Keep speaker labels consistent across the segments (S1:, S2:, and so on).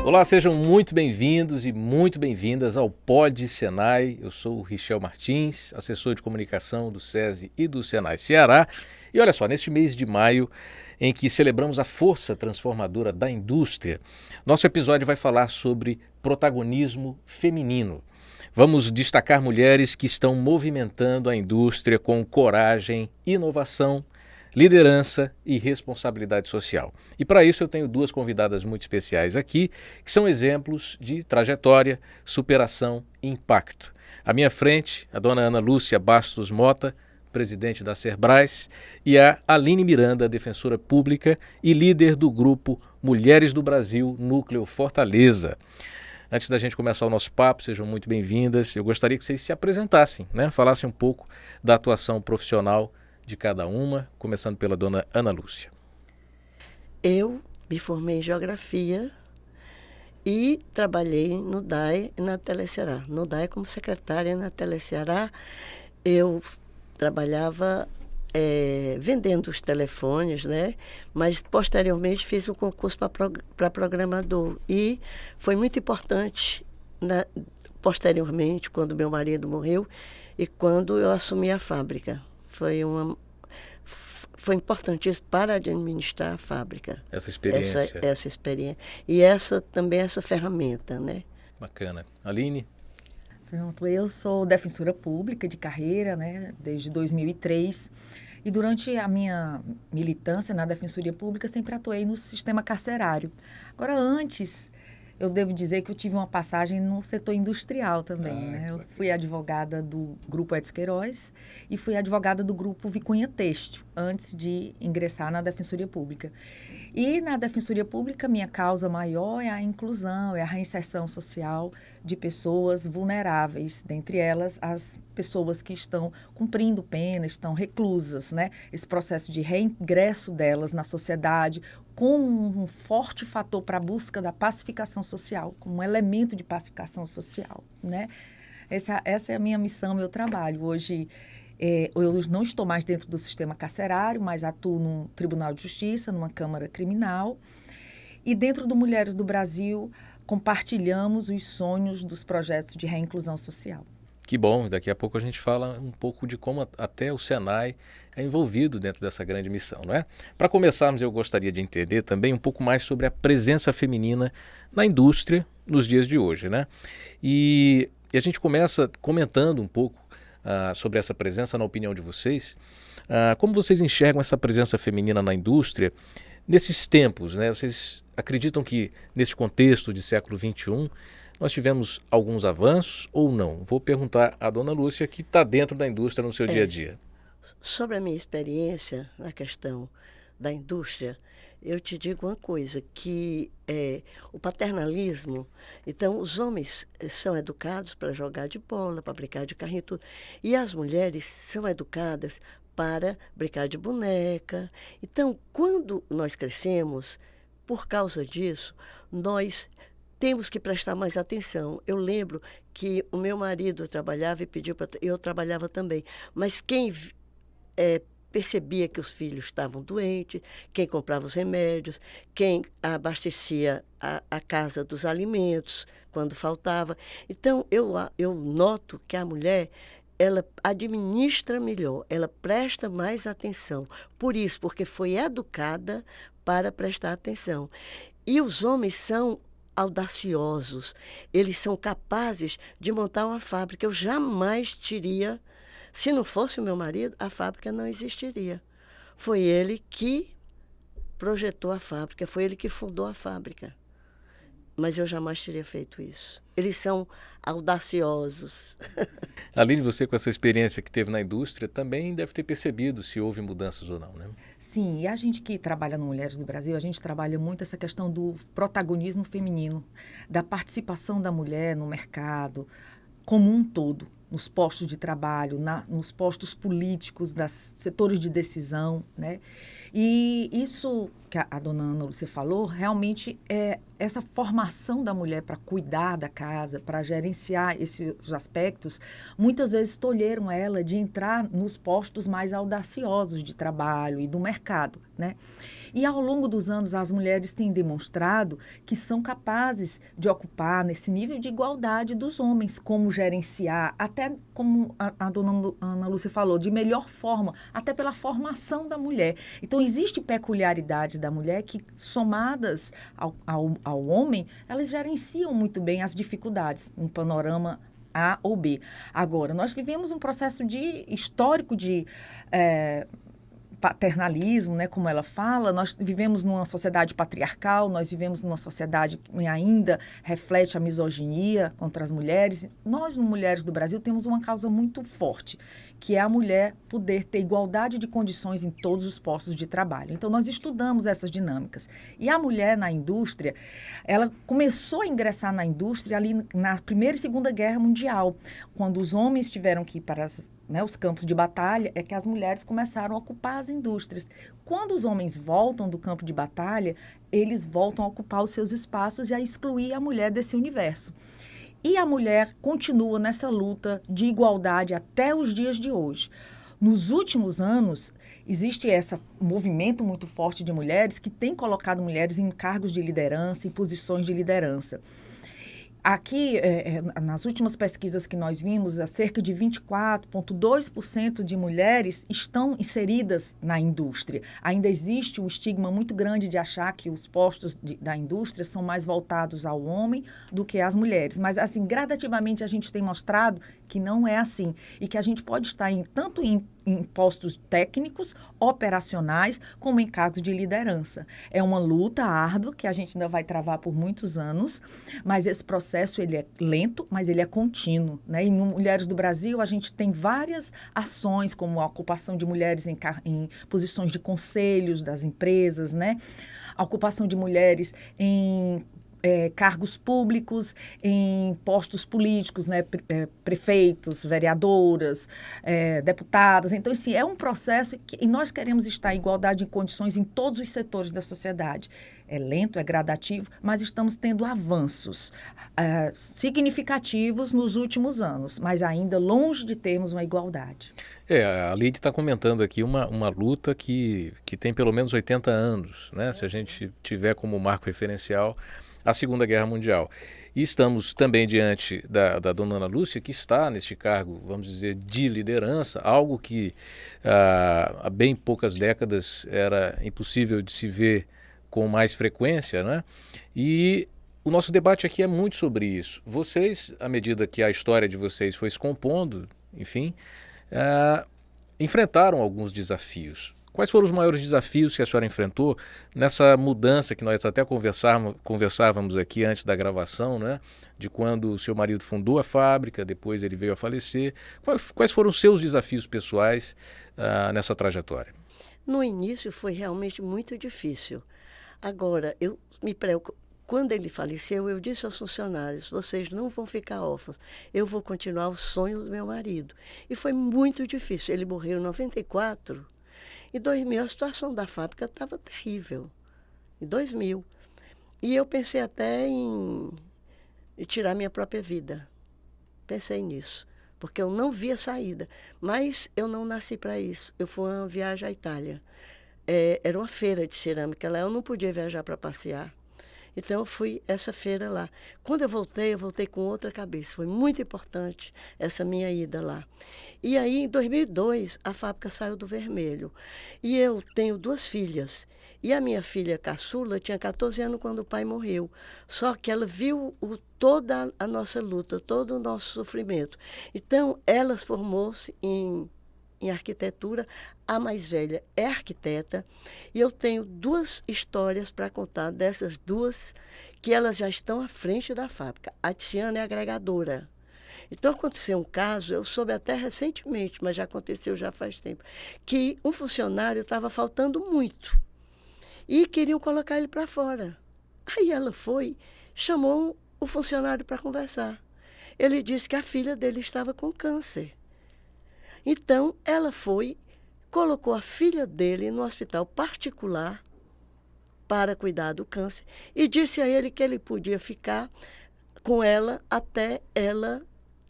S1: Olá, sejam muito bem-vindos e muito bem-vindas ao Pod Senai. Eu sou o Richel Martins, assessor de comunicação do SESI e do Senai Ceará. E olha só, neste mês de maio, em que celebramos a força transformadora da indústria, nosso episódio vai falar sobre protagonismo feminino. Vamos destacar mulheres que estão movimentando a indústria com coragem, inovação, liderança e responsabilidade social. E para isso eu tenho duas convidadas muito especiais aqui, que são exemplos de trajetória, superação e impacto. À minha frente, a dona Ana Lúcia Bastos Mota, presidente da Serbras, e a Aline Miranda, defensora pública e líder do grupo Mulheres do Brasil, Núcleo Fortaleza. Antes da gente começar o nosso papo, sejam muito bem-vindas. Eu gostaria que vocês se apresentassem, falassem um pouco da atuação profissional de cada uma, começando pela dona Ana Lúcia.
S2: Eu me formei em Geografia e trabalhei no DAE e na Teleceará. No DAE como secretária, na Teleceará eu trabalhava vendendo os telefones, mas posteriormente fiz um concurso para programador. E foi muito importante, posteriormente, quando meu marido morreu e quando eu assumi a fábrica. Foi importantíssimo para administrar a fábrica.
S1: Essa experiência.
S2: Essa experiência. E também essa ferramenta,
S1: Bacana. Aline?
S3: Pronto, eu sou defensora pública de carreira, desde 2003. E durante a minha militância na Defensoria Pública, sempre atuei no sistema carcerário. Agora, antes, eu devo dizer que eu tive uma passagem no setor industrial também. Eu fui advogada do Grupo Edson Queiroz e fui advogada do Grupo Vicunha Têxtil, antes de ingressar na Defensoria Pública. E na Defensoria Pública, minha causa maior é a inclusão, é a reinserção social de pessoas vulneráveis, dentre elas as pessoas que estão cumprindo pena, estão reclusas, Esse processo de reingresso delas na sociedade, com um forte fator para a busca da pacificação social, como um elemento de pacificação social, Essa é a minha missão, meu trabalho. Hoje, eu não estou mais dentro do sistema carcerário, mas atuo num Tribunal de Justiça, numa Câmara Criminal. E dentro do Mulheres do Brasil, compartilhamos os sonhos dos projetos de reinclusão social.
S1: Que bom, daqui a pouco a gente fala um pouco de como até o Senai é envolvido dentro dessa grande missão, Para começarmos, eu gostaria de entender também um pouco mais sobre a presença feminina na indústria nos dias de hoje, E a gente começa comentando um pouco sobre essa presença, na opinião de vocês. Como vocês enxergam essa presença feminina na indústria nesses tempos, Vocês acreditam que nesse contexto de século XXI nós tivemos alguns avanços ou não? Vou perguntar à dona Lúcia, que está dentro da indústria no seu dia a dia.
S2: Sobre a minha experiência na questão da indústria, eu te digo uma coisa, que o paternalismo, então os homens são educados para jogar de bola, para brincar de carrinho e tudo, e as mulheres são educadas para brincar de boneca. Então, quando nós crescemos, por causa disso, nós temos que prestar mais atenção. Eu lembro que o meu marido trabalhava e pediu para... Eu trabalhava também, mas quem percebia que os filhos estavam doentes, quem comprava os remédios, quem abastecia a casa dos alimentos quando faltava. Então, eu noto que a mulher, ela administra melhor, ela presta mais atenção. Por isso, porque foi educada para prestar atenção. E os homens são audaciosos, eles são capazes de montar uma fábrica. Eu jamais teria... Se não fosse o meu marido, a fábrica não existiria. Foi ele que projetou a fábrica, foi ele que fundou a fábrica. Mas eu jamais teria feito isso. Eles são audaciosos.
S1: Aline, você com essa experiência que teve na indústria também deve ter percebido se houve mudanças ou não,
S3: Sim, e a gente que trabalha no Mulheres do Brasil, a gente trabalha muito essa questão do protagonismo feminino, da participação da mulher no mercado como um todo. nos postos de trabalho, nos postos políticos, nos setores de decisão, né? E isso que a dona Ana Lúcia falou, realmente é essa formação da mulher para cuidar da casa, para gerenciar esses aspectos, muitas vezes tolheram ela de entrar nos postos mais audaciosos de trabalho e do mercado, né? E ao longo dos anos, as mulheres têm demonstrado que são capazes de ocupar nesse nível de igualdade dos homens, como gerenciar, até como a dona Ana Lúcia falou, de melhor forma, até pela formação da mulher. Então, existe peculiaridade da mulher que, somadas ao homem, elas gerenciam muito bem as dificuldades, um panorama A ou B. Agora, nós vivemos um processo histórico de paternalismo, né, como ela fala. Nós vivemos numa sociedade patriarcal, nós vivemos numa sociedade que ainda reflete a misoginia contra as mulheres. Nós, mulheres do Brasil, temos uma causa muito forte, que é a mulher poder ter igualdade de condições em todos os postos de trabalho. Então, nós estudamos essas dinâmicas. E a mulher na indústria, ela começou a ingressar na indústria ali na Primeira e Segunda Guerra Mundial, quando os homens tiveram que ir para os campos de batalha, é que as mulheres começaram a ocupar as indústrias. Quando os homens voltam do campo de batalha, eles voltam a ocupar os seus espaços e a excluir a mulher desse universo. E a mulher continua nessa luta de igualdade até os dias de hoje. Nos últimos anos, existe esse movimento muito forte de mulheres que tem colocado mulheres em cargos de liderança, em posições de liderança. Aqui, nas últimas pesquisas que nós vimos, cerca de 24,2% de mulheres estão inseridas na indústria. Ainda existe um estigma muito grande de achar que os postos da indústria são mais voltados ao homem do que às mulheres. Mas, assim, gradativamente a gente tem mostrado que não é assim. E que a gente pode estar tanto em postos técnicos, operacionais, como em cargos de liderança. É uma luta árdua que a gente ainda vai travar por muitos anos, mas esse processo ele é lento, mas ele é contínuo, né? E no Mulheres do Brasil a gente tem várias ações, como a ocupação de mulheres em posições de conselhos das empresas, né? A ocupação de mulheres em cargos públicos, em postos políticos, né, prefeitos, vereadoras, deputadas. Então, assim, é um processo e nós queremos estar em igualdade de condições em todos os setores da sociedade. É lento, é gradativo, mas estamos tendo avanços significativos nos últimos anos, mas ainda longe de termos uma igualdade.
S1: A Lídia está comentando aqui uma luta que tem pelo menos 80 anos, né? Se a gente tiver como marco referencial a Segunda Guerra Mundial. E estamos também diante da dona Ana Lúcia, que está neste cargo, vamos dizer, de liderança, algo que há bem poucas décadas era impossível de se ver com mais frequência, né? E o nosso debate aqui é muito sobre isso. Vocês, à medida que a história de vocês foi se compondo, enfim, enfrentaram alguns desafios. Quais foram os maiores desafios que a senhora enfrentou nessa mudança que nós até conversávamos aqui antes da gravação, né? De quando o seu marido fundou a fábrica, depois ele veio a falecer. Quais foram os seus desafios pessoais nessa trajetória?
S2: No início foi realmente muito difícil. Agora, eu me preocupo. Quando ele faleceu, eu disse aos funcionários, vocês não vão ficar órfãos, eu vou continuar o sonho do meu marido. E foi muito difícil. Ele morreu em 94. Em 2000, a situação da fábrica estava terrível. Em 2000. E eu pensei até em tirar minha própria vida. Pensei nisso, porque eu não via saída. Mas eu não nasci para isso. Eu fui uma viagem à Itália. Era uma feira de cerâmica lá, eu não podia viajar para passear. Então, eu fui essa feira lá. Quando eu voltei com outra cabeça. Foi muito importante essa minha ida lá. E aí, em 2002, a fábrica saiu do vermelho. E eu tenho 2 filhas. E a minha filha caçula tinha 14 anos quando o pai morreu. Só que ela viu toda a nossa luta, todo o nosso sofrimento. Então, ela formou-se em arquitetura. A mais velha é arquiteta e eu tenho 2 histórias para contar dessas 2 que elas já estão à frente da fábrica. A Tiziana é agregadora. Então aconteceu um caso, eu soube até recentemente, mas já aconteceu já faz tempo, que um funcionário estava faltando muito e queriam colocar ele para fora. Aí ela foi, chamou o funcionário para conversar. ele disse que a filha dele estava com câncer. Então, ela colocou a filha dele no hospital particular para cuidar do câncer e disse a ele que ele podia ficar com ela até ela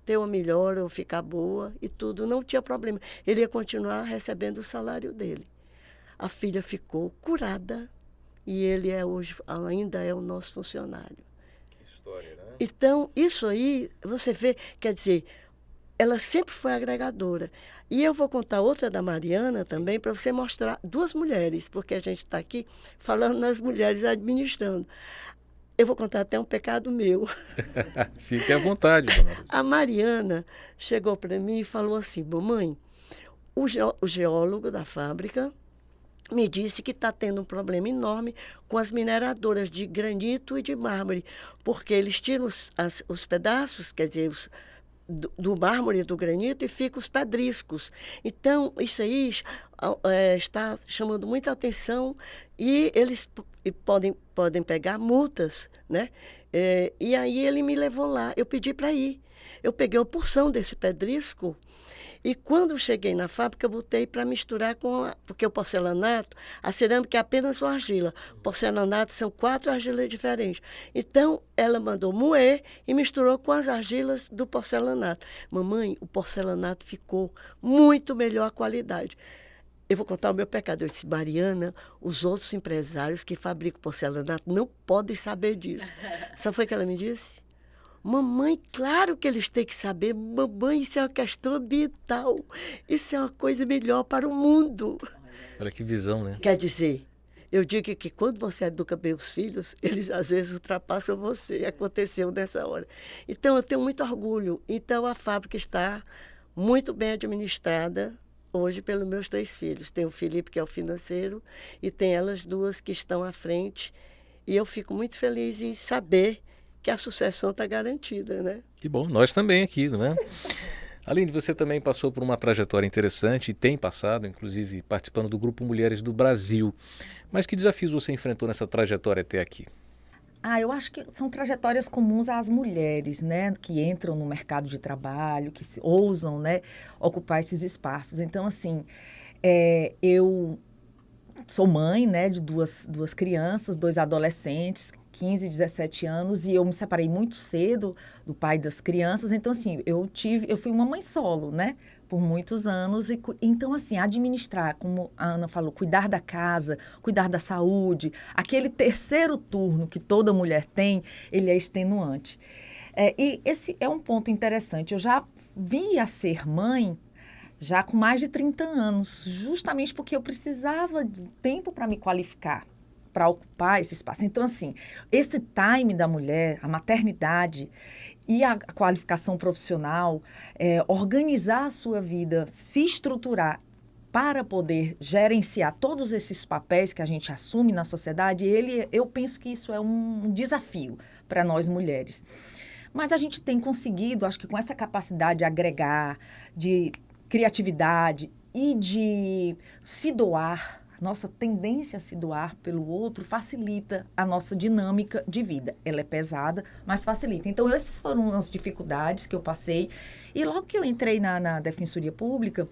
S2: ter uma melhora ou ficar boa e tudo, não tinha problema. Ele ia continuar recebendo o salário dele. A filha ficou curada e ele ainda é o nosso funcionário.
S1: Que história, né?
S2: Então, isso aí, você vê, quer dizer, ela sempre foi agregadora. E eu vou contar outra da Mariana também, para você mostrar duas mulheres, porque a gente está aqui falando nas mulheres administrando. Eu vou contar até um pecado meu.
S1: Fique à vontade, dona Rosa.
S2: A Mariana chegou para mim e falou assim: mamãe, o geólogo da fábrica me disse que está tendo um problema enorme com as mineradoras de granito e de mármore, porque eles tiram os pedaços, quer dizer, do mármore e do granito e ficam os pedriscos. Então, isso aí está chamando muita atenção e eles podem pegar multas, né? E aí ele me levou lá, eu pedi para ir. Eu peguei uma porção desse pedrisco e quando eu cheguei na fábrica, eu botei para misturar porque o porcelanato, a cerâmica é apenas uma argila. O porcelanato são 4 argilas diferentes. Então, ela mandou moer e misturou com as argilas do porcelanato. Mamãe, o porcelanato ficou muito melhor a qualidade. Eu vou contar o meu pecado. Eu disse: Mariana, os outros empresários que fabricam porcelanato não podem saber disso. Sabe foi o que ela me disse? Mamãe, claro que eles têm que saber. Mamãe, isso é uma questão ambiental. Isso é uma coisa melhor para o mundo.
S1: Olha que visão, né?
S2: Quer dizer, eu digo que quando você educa bem os filhos, eles às vezes ultrapassam você. Aconteceu nessa hora. Então, eu tenho muito orgulho. Então, a fábrica está muito bem administrada hoje pelos meus 3 filhos. Tem o Felipe, que é o financeiro, e tem elas duas que estão à frente. E eu fico muito feliz em saber que a sucessão está garantida, né?
S1: Que bom, nós também aqui, não é? Aline, você também passou por uma trajetória interessante e tem passado, inclusive participando do Grupo Mulheres do Brasil. Mas que desafios você enfrentou nessa trajetória até aqui?
S3: Eu acho que são trajetórias comuns às mulheres, né, que entram no mercado de trabalho, que ousam, né, ocupar esses espaços. Então, assim, eu sou mãe, né, de duas crianças, 2 adolescentes, 15 e 17 anos, e eu me separei muito cedo do pai das crianças. Então, assim, eu fui uma mãe solo, né, por muitos anos. Então, assim, administrar, como a Ana falou, cuidar da casa, cuidar da saúde, aquele terceiro turno que toda mulher tem, ele é extenuante. E esse é um ponto interessante. Eu já vim a ser mãe já com mais de 30 anos, justamente porque eu precisava de tempo para me qualificar, para ocupar esse espaço. Então, assim, esse time da mulher, a maternidade e a qualificação profissional, organizar a sua vida, se estruturar para poder gerenciar todos esses papéis que a gente assume na sociedade, eu penso que isso é um desafio para nós mulheres. Mas a gente tem conseguido, acho que com essa capacidade de agregar, de criatividade e de se doar, nossa tendência a se doar pelo outro facilita a nossa dinâmica de vida. Ela é pesada, mas facilita. Então, essas foram as dificuldades que eu passei. E logo que eu entrei na Defensoria Pública,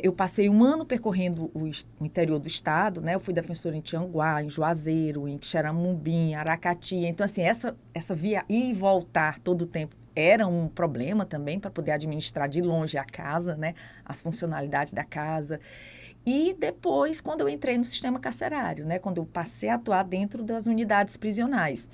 S3: eu passei 1 ano percorrendo o interior do estado, né? Eu fui defensora em Tianguá, em Juazeiro, em Xeramubim, em Aracati. Então, assim, essa via ir e voltar todo o tempo era um problema também para poder administrar de longe a casa, né? As funcionalidades da casa. E depois, quando eu entrei no sistema carcerário, né? Quando eu passei a atuar dentro das unidades prisionais.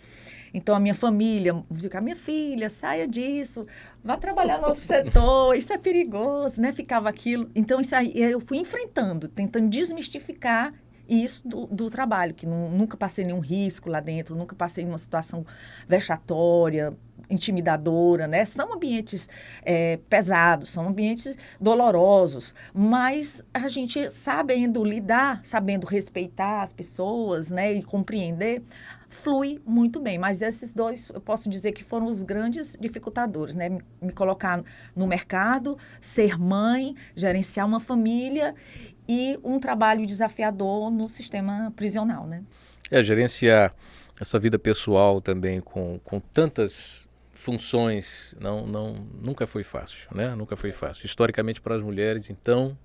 S3: Então, a minha família, a minha filha, saia disso, vá trabalhar no outro setor, isso é perigoso, né? Ficava aquilo. Então, isso aí eu fui enfrentando, tentando desmistificar isso do trabalho, que nunca passei nenhum risco lá dentro, nunca passei numa situação vexatória, intimidadora, né? São ambientes pesados, são ambientes dolorosos, mas a gente sabendo lidar, sabendo respeitar as pessoas, né? E compreender, flui muito bem. Mas esses 2, eu posso dizer que foram os grandes dificultadores, né? Me colocar no mercado, ser mãe, gerenciar uma família e um trabalho desafiador no sistema prisional, né?
S1: Gerenciar essa vida pessoal também com tantas funções, nunca foi fácil, né? Nunca foi fácil. Historicamente, para as mulheres, então,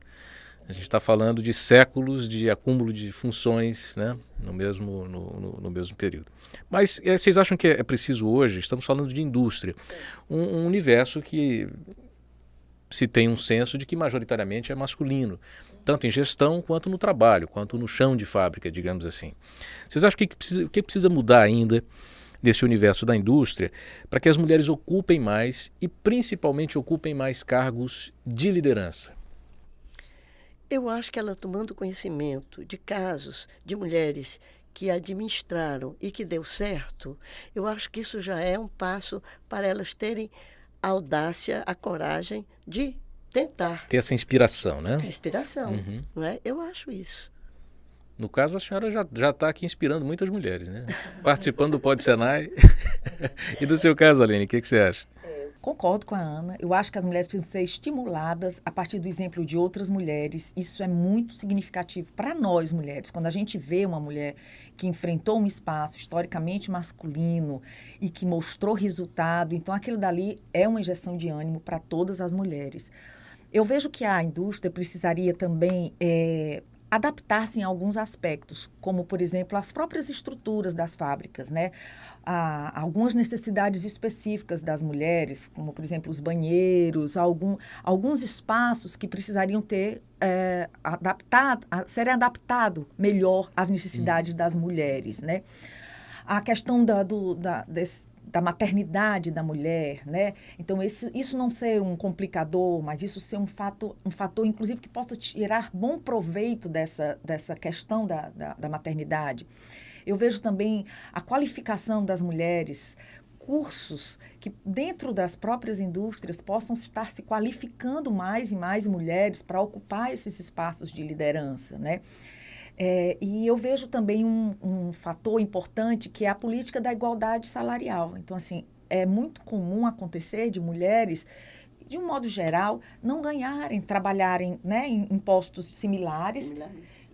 S1: a gente está falando de séculos de acúmulo de funções, né? no mesmo período. Mas vocês acham que é preciso hoje, estamos falando de indústria, um universo que se tem um senso de que majoritariamente é masculino, tanto em gestão quanto no trabalho, quanto no chão de fábrica, digamos assim. Vocês acham que precisa mudar ainda desse universo da indústria para que as mulheres ocupem mais e principalmente ocupem mais cargos de liderança?
S2: Eu acho que ela tomando conhecimento de casos de mulheres que administraram e que deu certo, eu acho que isso já é um passo para elas terem a audácia, a coragem de tentar.
S1: Ter essa inspiração, né?
S2: A inspiração,
S1: Uhum.
S2: não é? Eu acho isso.
S1: No caso, a senhora já está aqui inspirando muitas mulheres, né? Participando do Pod Senai. E do seu caso, Aline, o que você acha?
S3: Concordo com a Ana. Eu acho que as mulheres precisam ser estimuladas a partir do exemplo de outras mulheres. Isso é muito significativo para nós, mulheres. Quando a gente vê uma mulher que enfrentou um espaço historicamente masculino e que mostrou resultado, então aquilo dali é uma injeção de ânimo para todas as mulheres. Eu vejo que a indústria precisaria também adaptar-se em alguns aspectos, como, por exemplo, as próprias estruturas das fábricas, né? Algumas necessidades específicas das mulheres, como, por exemplo, os banheiros, alguns espaços que precisariam ter serem adaptados melhor às necessidades das mulheres, né? A questão da maternidade da mulher, né? Então, isso não ser um complicador, mas isso ser um fator, inclusive, que possa tirar bom proveito dessa questão da maternidade. Eu vejo também a qualificação das mulheres, cursos que, dentro das próprias indústrias, possam estar se qualificando mais e mais mulheres para ocupar esses espaços de liderança, né? E eu vejo também um fator importante, que é a política da igualdade salarial. Então, assim, é muito comum acontecer de mulheres, de um modo geral, não trabalharem, né, em postos similares.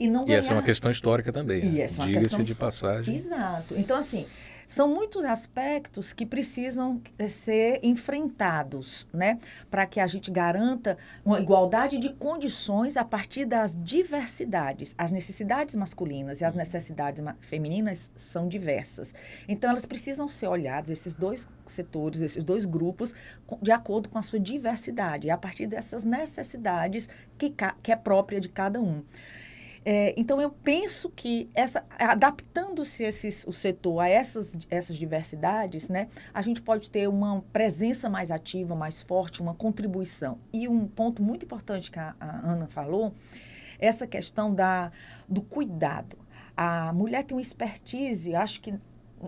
S3: E não ganhar.
S1: E essa é uma questão histórica também, né? Diga-se de passagem.
S3: Exato. Então, assim, são muitos aspectos que precisam ser enfrentados, né? Para que a gente garanta uma igualdade de condições a partir das diversidades. As necessidades masculinas e as necessidades femininas são diversas. Então, elas precisam ser olhadas, esses dois setores, esses dois grupos, de acordo com a sua diversidade, e a partir dessas necessidades que é própria de cada um. Então, eu penso que adaptando-se o setor a essas diversidades, né, a gente pode ter uma presença mais ativa, mais forte, uma contribuição. E um ponto muito importante que a Ana falou, essa questão do cuidado. A mulher tem uma expertise, acho que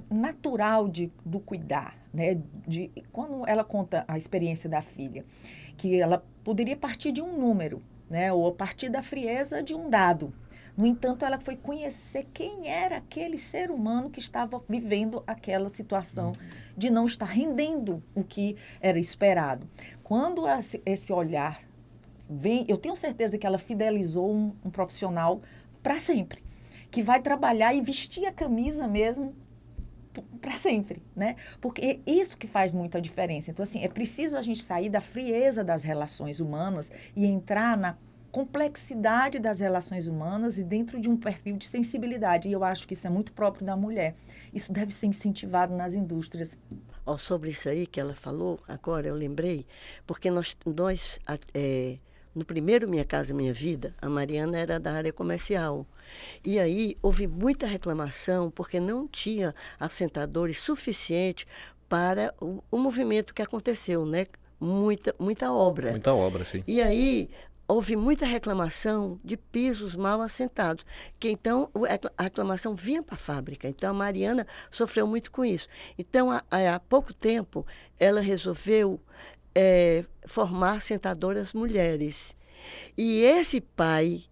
S3: natural do cuidar, né? Quando ela conta a experiência da filha, que ela poderia partir de um número, né, ou a partir da frieza de um dado. No entanto, ela foi conhecer quem era aquele ser humano que estava vivendo aquela situação de não estar rendendo o que era esperado. Quando esse olhar vem, eu tenho certeza que ela fidelizou um profissional para sempre, que vai trabalhar e vestir a camisa mesmo para sempre, né? Porque é isso que faz muita diferença. Então, assim, é preciso a gente sair da frieza das relações humanas e entrar na complexidade das relações humanas e dentro de um perfil de sensibilidade. E eu acho que isso é muito próprio da mulher. Isso deve ser incentivado nas indústrias.
S2: Sobre isso aí que ela falou, agora eu lembrei, porque nós no primeiro Minha Casa Minha Vida, a Mariana era da área comercial. E aí houve muita reclamação porque não tinha assentadores suficientes para o movimento que aconteceu, né? Muita obra.
S1: Muita obra, sim.
S2: E aí houve muita reclamação de pisos mal assentados, que então a reclamação vinha para a fábrica. Então, a Mariana sofreu muito com isso. Então, há pouco tempo, ela resolveu formar sentadoras mulheres. E esse pai,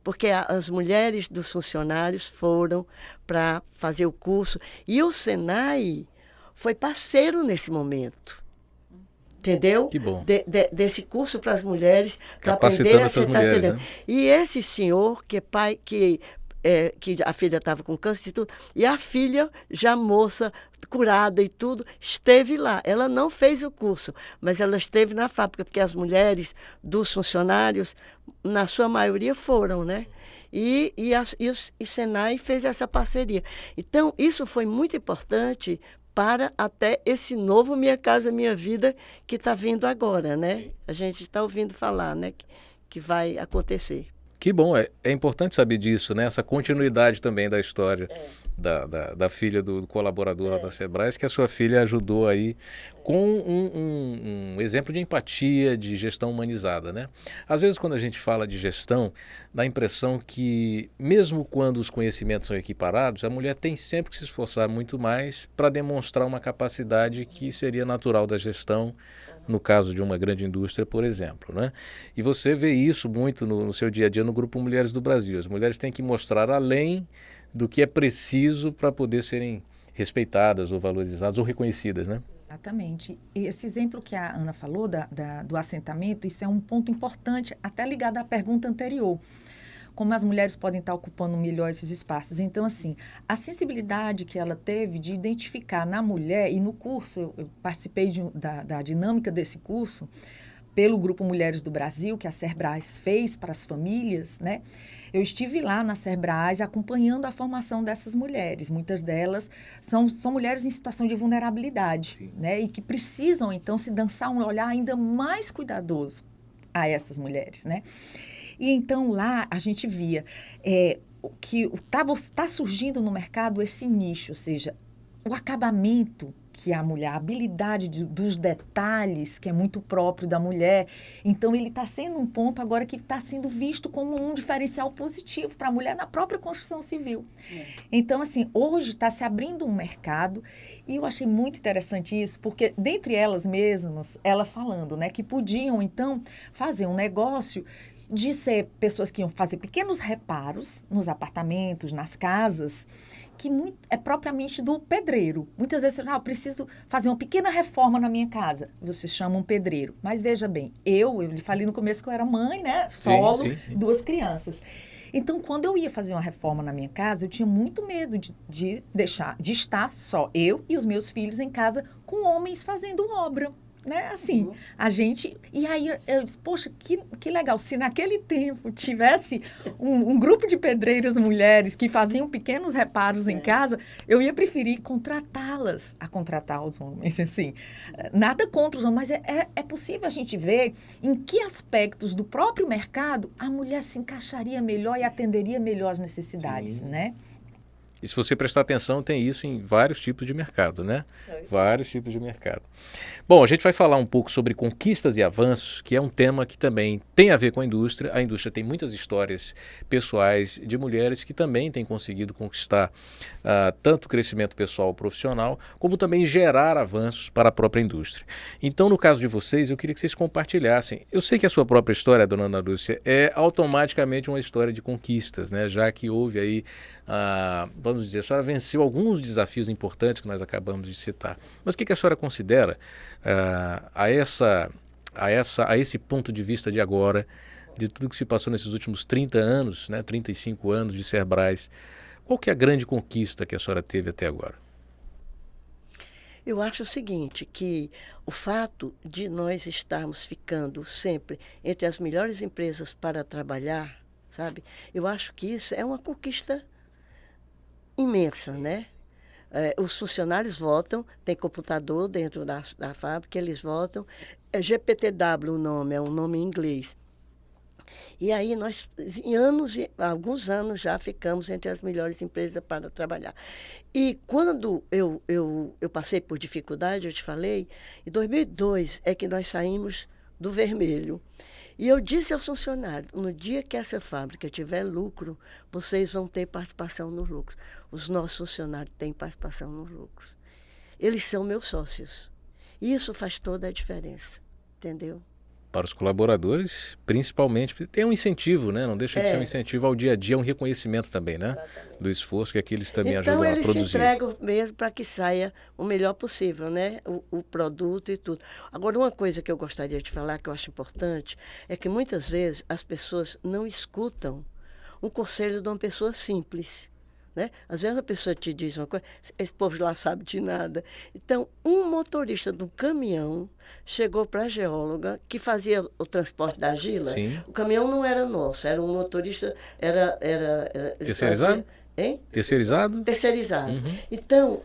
S2: porque as mulheres dos funcionários foram para fazer o curso, e o Senai foi parceiro nesse momento. Entendeu?
S1: Que bom.
S2: Desse curso para as mulheres, para
S1: capacitando
S2: aprender a
S1: essas
S2: sentar
S1: mulheres,
S2: né? E esse senhor, que é pai, que que a filha estava com câncer e tudo, e a filha, já moça, curada e tudo, esteve lá. Ela não fez o curso, mas ela esteve na fábrica, porque as mulheres dos funcionários, na sua maioria, foram, né? E o Senai fez essa parceria. Então, isso foi muito importante para até esse novo Minha Casa Minha Vida que está vindo agora, né? A gente está ouvindo falar, né? Que vai acontecer.
S1: Que bom, é importante saber disso, né? Essa continuidade também da história da filha do colaborador lá da Sebrae, que a sua filha ajudou aí com um exemplo de empatia, de gestão humanizada, né? Às vezes, quando a gente fala de gestão, dá a impressão que, mesmo quando os conhecimentos são equiparados, a mulher tem sempre que se esforçar muito mais para demonstrar uma capacidade que seria natural da gestão, no caso de uma grande indústria, por exemplo, né? E você vê isso muito no seu dia a dia no Grupo Mulheres do Brasil. As mulheres têm que mostrar além do que é preciso para poder serem respeitadas ou valorizadas ou reconhecidas, né?
S3: Exatamente. E esse exemplo que a Ana falou do assentamento, isso é um ponto importante, até ligado à pergunta anterior. Como as mulheres podem estar ocupando melhor esses espaços. Então, assim, a sensibilidade que ela teve de identificar na mulher, e no curso, eu participei da dinâmica desse curso, pelo Grupo Mulheres do Brasil, que a Serbras fez para as famílias, né? Eu estive lá na Serbras acompanhando a formação dessas mulheres. Muitas delas são mulheres em situação de vulnerabilidade, né? E que precisam, então, se dançar um olhar ainda mais cuidadoso a essas mulheres, né? E então lá a gente via que está surgindo no mercado esse nicho, ou seja, o acabamento que a mulher, a habilidade dos detalhes, que é muito próprio da mulher. Então, ele está sendo um ponto agora que está sendo visto como um diferencial positivo para a mulher na própria construção civil. Então, assim, hoje está se abrindo um mercado e eu achei muito interessante isso, porque dentre elas mesmas, ela falando, né, que podiam, então, fazer um negócio de ser pessoas que iam fazer pequenos reparos nos apartamentos, nas casas, que é propriamente do pedreiro. Muitas vezes você eu preciso fazer uma pequena reforma na minha casa. Você chama um pedreiro. Mas veja bem, eu lhe falei no começo que eu era mãe, né? Solo, sim. 2 crianças. Então, quando eu ia fazer uma reforma na minha casa, eu tinha muito medo de estar só eu e os meus filhos em casa com homens fazendo obra. Né? Assim, a gente... E aí eu disse, poxa, que legal. Se naquele tempo tivesse um grupo de pedreiras mulheres que faziam pequenos reparos em casa, eu ia preferir contratá-las a contratar os homens. Assim, nada contra os homens, mas é possível a gente ver em que aspectos do próprio mercado a mulher se encaixaria melhor e atenderia melhor as necessidades, né?
S1: E se você prestar atenção, tem isso em vários tipos de mercado, né? Vários tipos de mercado. Bom, a gente vai falar um pouco sobre conquistas e avanços, que é um tema que também tem a ver com a indústria. A indústria tem muitas histórias pessoais de mulheres que também têm conseguido conquistar tanto crescimento pessoal ou profissional, como também gerar avanços para a própria indústria. Então, no caso de vocês, eu queria que vocês compartilhassem. Eu sei que a sua própria história, dona Ana Lúcia, é automaticamente uma história de conquistas, né? Já que houve aí, vamos dizer, a senhora venceu alguns desafios importantes que nós acabamos de citar. Mas o que a senhora considera a esse ponto de vista de agora, de tudo que se passou nesses últimos 30 anos, né, 35 anos de Serbras? Qual que é a grande conquista que a senhora teve até agora?
S2: Eu acho o seguinte, que o fato de nós estarmos ficando sempre entre as melhores empresas para trabalhar, sabe? Eu acho que isso é uma conquista imensa, né? Os funcionários votam, tem computador dentro da fábrica, eles votam. GPTW o nome, é um nome em inglês. E aí nós, alguns anos já ficamos entre as melhores empresas para trabalhar. E quando eu passei por dificuldade, eu te falei, em 2002 é que nós saímos do vermelho. E eu disse aos funcionários, no dia que essa fábrica tiver lucro, vocês vão ter participação nos lucros. Os nossos funcionários têm participação nos lucros. Eles são meus sócios. E isso faz toda a diferença, entendeu?
S1: Para os colaboradores, principalmente, porque tem um incentivo, né? Não deixa de ser um incentivo ao dia a dia, um reconhecimento também, né? Exatamente. Do esforço que aqui eles também ajudam a produzir. Então, eles se entregam mesmo para que saia o melhor possível, né? O produto e tudo. Agora, uma coisa que eu gostaria de falar, que eu acho importante, é que muitas vezes as pessoas não escutam
S2: um conselho de uma pessoa simples. Né? Às vezes a pessoa te diz uma coisa, esse povo lá sabe de nada. Então, um motorista de um caminhão chegou para a geóloga, que fazia o transporte da argila.
S1: Sim.
S2: O caminhão não era nosso, era um motorista...
S1: Terceirizado?
S2: Hein?
S1: Terceirizado?
S2: Terceirizado.
S1: Uhum.
S2: Então,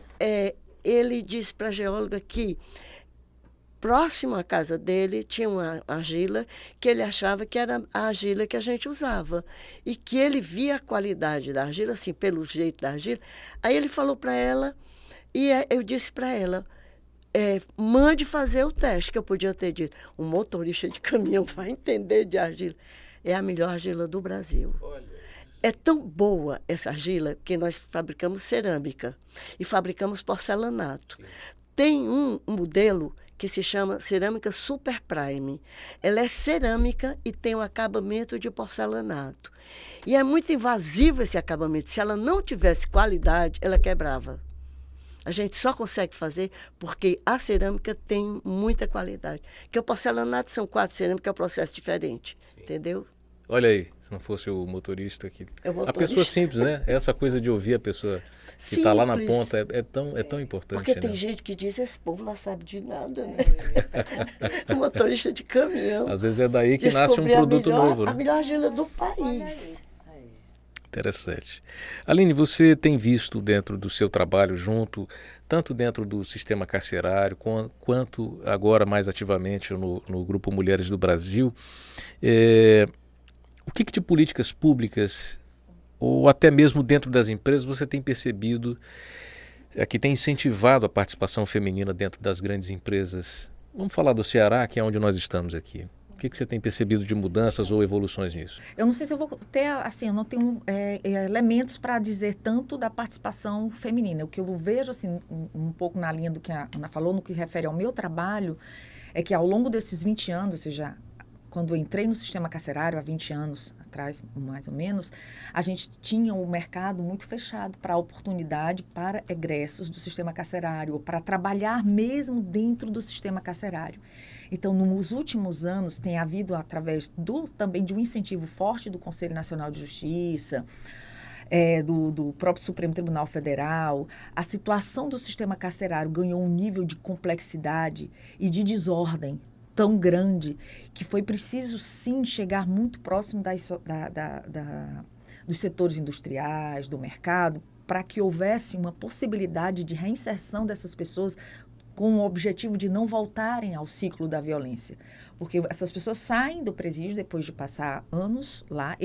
S2: ele disse para a geóloga que próximo à casa dele tinha uma argila que ele achava que era a argila que a gente usava. E que ele via a qualidade da argila, assim, pelo jeito da argila. Aí ele falou para ela, e eu disse para ela, mande fazer o teste, que eu podia ter dito. Um motorista de caminhão vai entender de argila. É a melhor argila do Brasil.
S1: Olha.
S2: É tão boa essa argila que nós fabricamos cerâmica e fabricamos porcelanato. Tem um modelo que se chama cerâmica Super Prime. Ela é cerâmica e tem um acabamento de porcelanato. E é muito invasivo esse acabamento. Se ela não tivesse qualidade, ela quebrava. A gente só consegue fazer porque a cerâmica tem muita qualidade. Porque o porcelanato são 4 cerâmicas, é um processo diferente. Sim. Entendeu?
S1: Olha aí, se não fosse o motorista aqui. A pessoa simples, né? Essa coisa de ouvir a pessoa que está lá na ponta é tão importante.
S2: Porque
S1: né?
S2: tem gente que diz, esse povo lá sabe de nada, né? O motorista de caminhão.
S1: Às vezes é daí que nasce um produto novo. Né?
S2: A melhor argila do país.
S1: Interessante. Aline, você tem visto dentro do seu trabalho tanto dentro do sistema carcerário, quanto agora mais ativamente no Grupo Mulheres do Brasil, o que de políticas públicas, ou até mesmo dentro das empresas, você tem percebido que tem incentivado a participação feminina dentro das grandes empresas? Vamos falar do Ceará, que é onde nós estamos aqui. O que você tem percebido de mudanças ou evoluções nisso?
S3: Eu não sei se eu vou ter, assim, eu não tenho elementos para dizer tanto da participação feminina. O que eu vejo, assim, um pouco na linha do que a Ana falou, no que refere ao meu trabalho, é que ao longo desses 20 anos, ou seja, quando eu entrei no sistema carcerário, há 20 anos atrás, mais ou menos, a gente tinha um mercado muito fechado para a oportunidade para egressos do sistema carcerário, ou para trabalhar mesmo dentro do sistema carcerário. Então, nos últimos anos, tem havido, através também de um incentivo forte do Conselho Nacional de Justiça, do próprio Supremo Tribunal Federal, a situação do sistema carcerário ganhou um nível de complexidade e de desordem tão grande que foi preciso, sim, chegar muito próximo dos setores industriais, do mercado, para que houvesse uma possibilidade de reinserção dessas pessoas com o objetivo de não voltarem ao ciclo da violência. Porque essas pessoas saem do presídio depois de passar anos lá,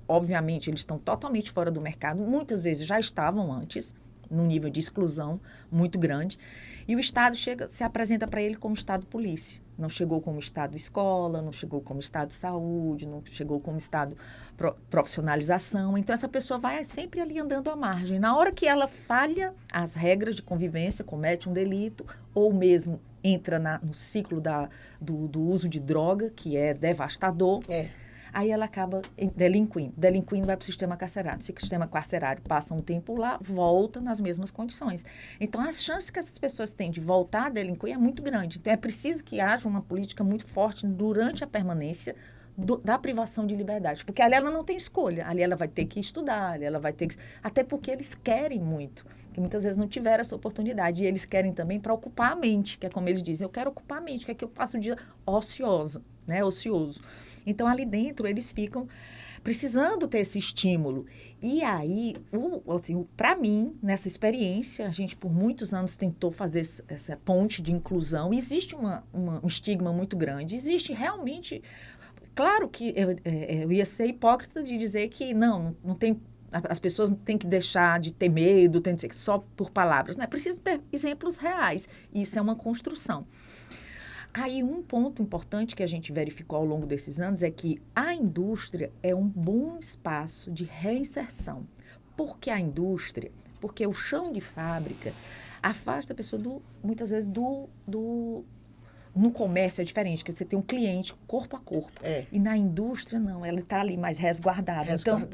S3: obviamente, eles estão totalmente fora do mercado, muitas vezes já estavam antes, num nível de exclusão muito grande, e o Estado se apresenta para ele como Estado polícia. Não chegou como Estado escola, não chegou como Estado saúde, não chegou como Estado profissionalização. Então, essa pessoa vai sempre ali andando à margem. Na hora que ela falha as regras de convivência, comete um delito, ou mesmo entra no ciclo do uso de droga, que é devastador, aí ela acaba delinquindo. Delinquindo, vai para o sistema carcerário. Se o sistema carcerário passa um tempo lá, volta nas mesmas condições. Então, as chances que essas pessoas têm de voltar a delinquir é muito grande. Então, é preciso que haja uma política muito forte durante a permanência da privação de liberdade. Porque ali ela não tem escolha. Ali ela vai ter que estudar, ali ela vai ter que... Até porque eles querem muito. Que muitas vezes não tiveram essa oportunidade. E eles querem também para ocupar a mente, que é como eles dizem, eu quero ocupar a mente, que é que eu passo o dia ocioso. Então, ali dentro, eles ficam precisando ter esse estímulo. E aí, para mim, nessa experiência, a gente por muitos anos tentou fazer essa ponte de inclusão. Existe um estigma muito grande. Existe realmente... Claro que eu ia ser hipócrita de dizer que não tem... As pessoas têm que deixar de ter medo, tem que ser só por palavras. Não é preciso ter exemplos reais. Isso é uma construção. Aí, um ponto importante que a gente verificou ao longo desses anos é que a indústria é um bom espaço de reinserção. Por que a indústria? Porque o chão de fábrica afasta a pessoa, muitas vezes, no comércio é diferente, porque você tem um cliente corpo a corpo. E na indústria, não, ela está ali mais resguardada. Então,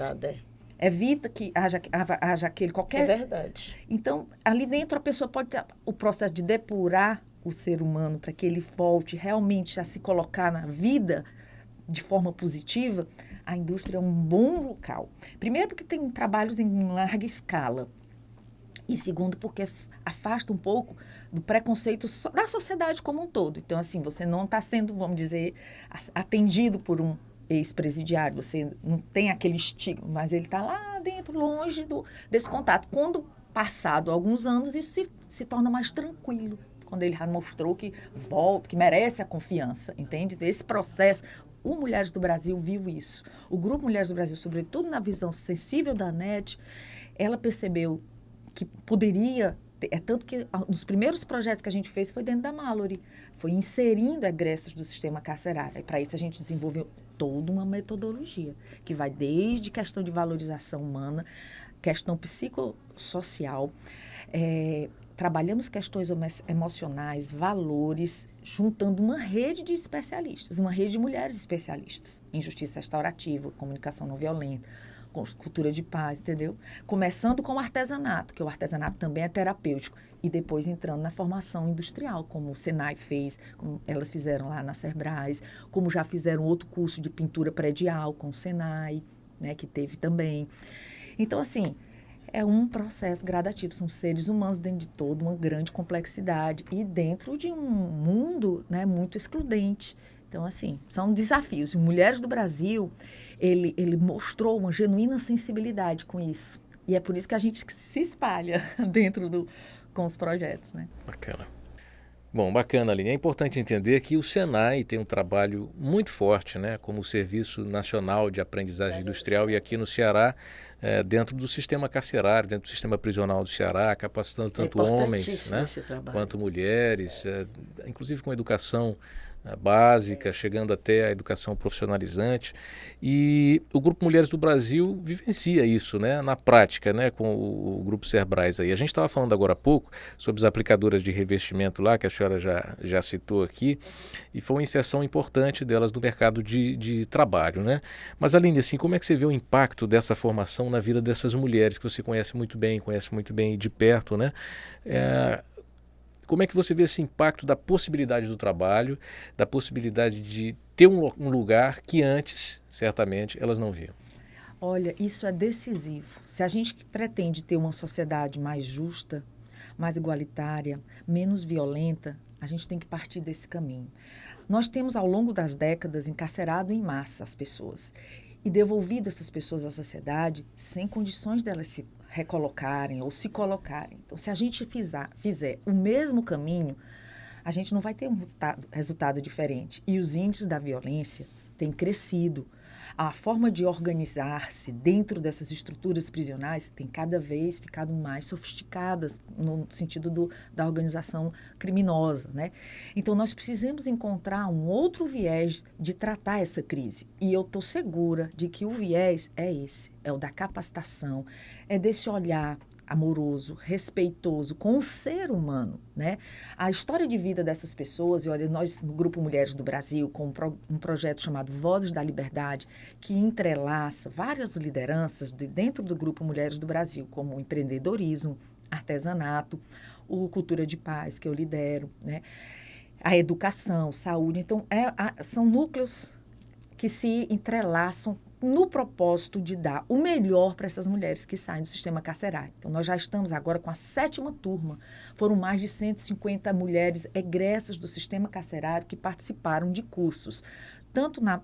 S3: evita que haja aquele qualquer...
S2: É verdade.
S3: Então, ali dentro a pessoa pode ter o processo de depurar o ser humano para que ele volte realmente a se colocar na vida de forma positiva. a indústria é um bom local. Primeiro, porque tem trabalhos em larga escala. E segundo, porque afasta um pouco do preconceito da sociedade como um todo. Então, assim, você não está sendo, vamos dizer, atendido por um ex-presidiário. Você não tem aquele estigma, mas ele está lá dentro, longe desse contato. Quando passado alguns anos, isso se torna mais tranquilo. Quando ele já mostrou que volta, que merece a confiança, entende? Esse processo, o Mulheres do Brasil viu isso. O Grupo Mulheres do Brasil, sobretudo na visão sensível da NET, ela percebeu que poderia, tanto que um dos primeiros projetos que a gente fez foi dentro da Mallory, foi inserindo egressas do sistema carcerário. E para isso a gente desenvolveu toda uma metodologia, que vai desde questão de valorização humana, questão psicossocial, trabalhamos questões emocionais, valores, juntando uma rede de especialistas, uma rede de mulheres especialistas em justiça restaurativa, comunicação não violenta, cultura de paz, entendeu? Começando com o artesanato, que o artesanato também é terapêutico, e depois entrando na formação industrial, como o Senai fez, como elas fizeram lá na Cerbrais, como já fizeram outro curso de pintura predial com o Senai, né, que teve também. Então, assim, é um processo gradativo, são seres humanos dentro de toda uma grande complexidade e dentro de um mundo, né, muito excludente. Então, assim, são desafios. Mulheres do Brasil, ele mostrou uma genuína sensibilidade com isso. E é por isso que a gente se espalha dentro com os projetos, né?
S1: Bacana. Bom, bacana, Aline. É importante entender que o Senai tem um trabalho muito forte, né, como o Serviço Nacional de Aprendizagem Industrial e aqui no Ceará, dentro do sistema carcerário, dentro do sistema prisional do Ceará, capacitando tanto homens, né, quanto mulheres, inclusive com educação básica, chegando até a educação profissionalizante. E o Grupo Mulheres do Brasil vivencia isso, né, na prática, né, com o Grupo Cerbrais aí. A gente estava falando agora há pouco sobre as aplicadoras de revestimento lá, que a senhora já citou aqui, e foi uma inserção importante delas no mercado de trabalho, né? Mas, Aline, assim, como é que você vê o impacto dessa formação na vida dessas mulheres que você conhece muito bem de perto, né? Como é que você vê esse impacto da possibilidade do trabalho, da possibilidade de ter um lugar que antes, certamente, elas não viam?
S3: Olha, isso é decisivo. Se a gente pretende ter uma sociedade mais justa, mais igualitária, menos violenta, a gente tem que partir desse caminho. Nós temos, ao longo das décadas, encarcerado em massa as pessoas e devolvido essas pessoas à sociedade sem condições delas se recolocarem ou se colocarem. Então, se a gente fizer o mesmo caminho, a gente não vai ter um resultado diferente. E os índices da violência têm crescido. A forma de organizar-se dentro dessas estruturas prisionais tem cada vez ficado mais sofisticadas no sentido da organização criminosa, né? Então, nós precisamos encontrar um outro viés de tratar essa crise. E eu estou segura de que o viés é esse, é o da capacitação, é desse olhar amoroso, respeitoso com o ser humano, né? A história de vida dessas pessoas, e olha, nós no Grupo Mulheres do Brasil, com um projeto chamado Vozes da Liberdade, que entrelaça várias lideranças dentro do Grupo Mulheres do Brasil, como o empreendedorismo, artesanato, o Cultura de Paz, que eu lidero, né? A educação, saúde. Então, são núcleos que se entrelaçam no propósito de dar o melhor para essas mulheres que saem do sistema carcerário. Então, nós já estamos agora com a 7ª turma. Foram mais de 150 mulheres egressas do sistema carcerário que participaram de cursos, tanto na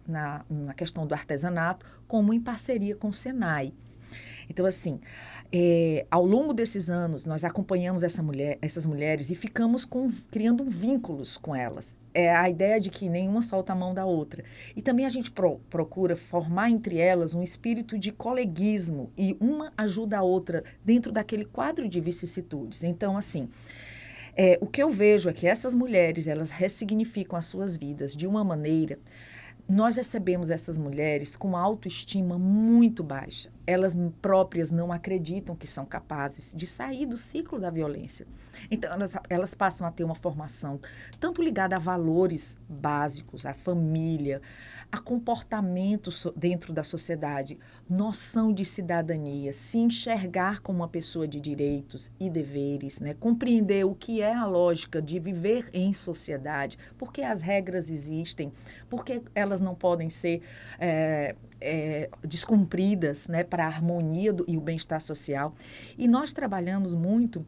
S3: questão do artesanato, como em parceria com o Senai. Então, assim, ao longo desses anos, nós acompanhamos essas mulheres e ficamos criando vínculos com elas. É a ideia de que nenhuma solta a mão da outra. E também a gente procura formar entre elas um espírito de coleguismo e uma ajuda a outra dentro daquele quadro de vicissitudes. Então, assim, o que eu vejo é que essas mulheres, elas ressignificam as suas vidas de uma maneira. Nós recebemos essas mulheres com uma autoestima muito baixa. Elas próprias não acreditam que são capazes de sair do ciclo da violência. Então, elas passam a ter uma formação tanto ligada a valores básicos, à família, a comportamento dentro da sociedade, noção de cidadania, se enxergar como uma pessoa de direitos e deveres, né? Compreender o que é a lógica de viver em sociedade, porque as regras existem, porque elas não podem ser descumpridas, né, para a harmonia e o bem-estar social. E nós trabalhamos muito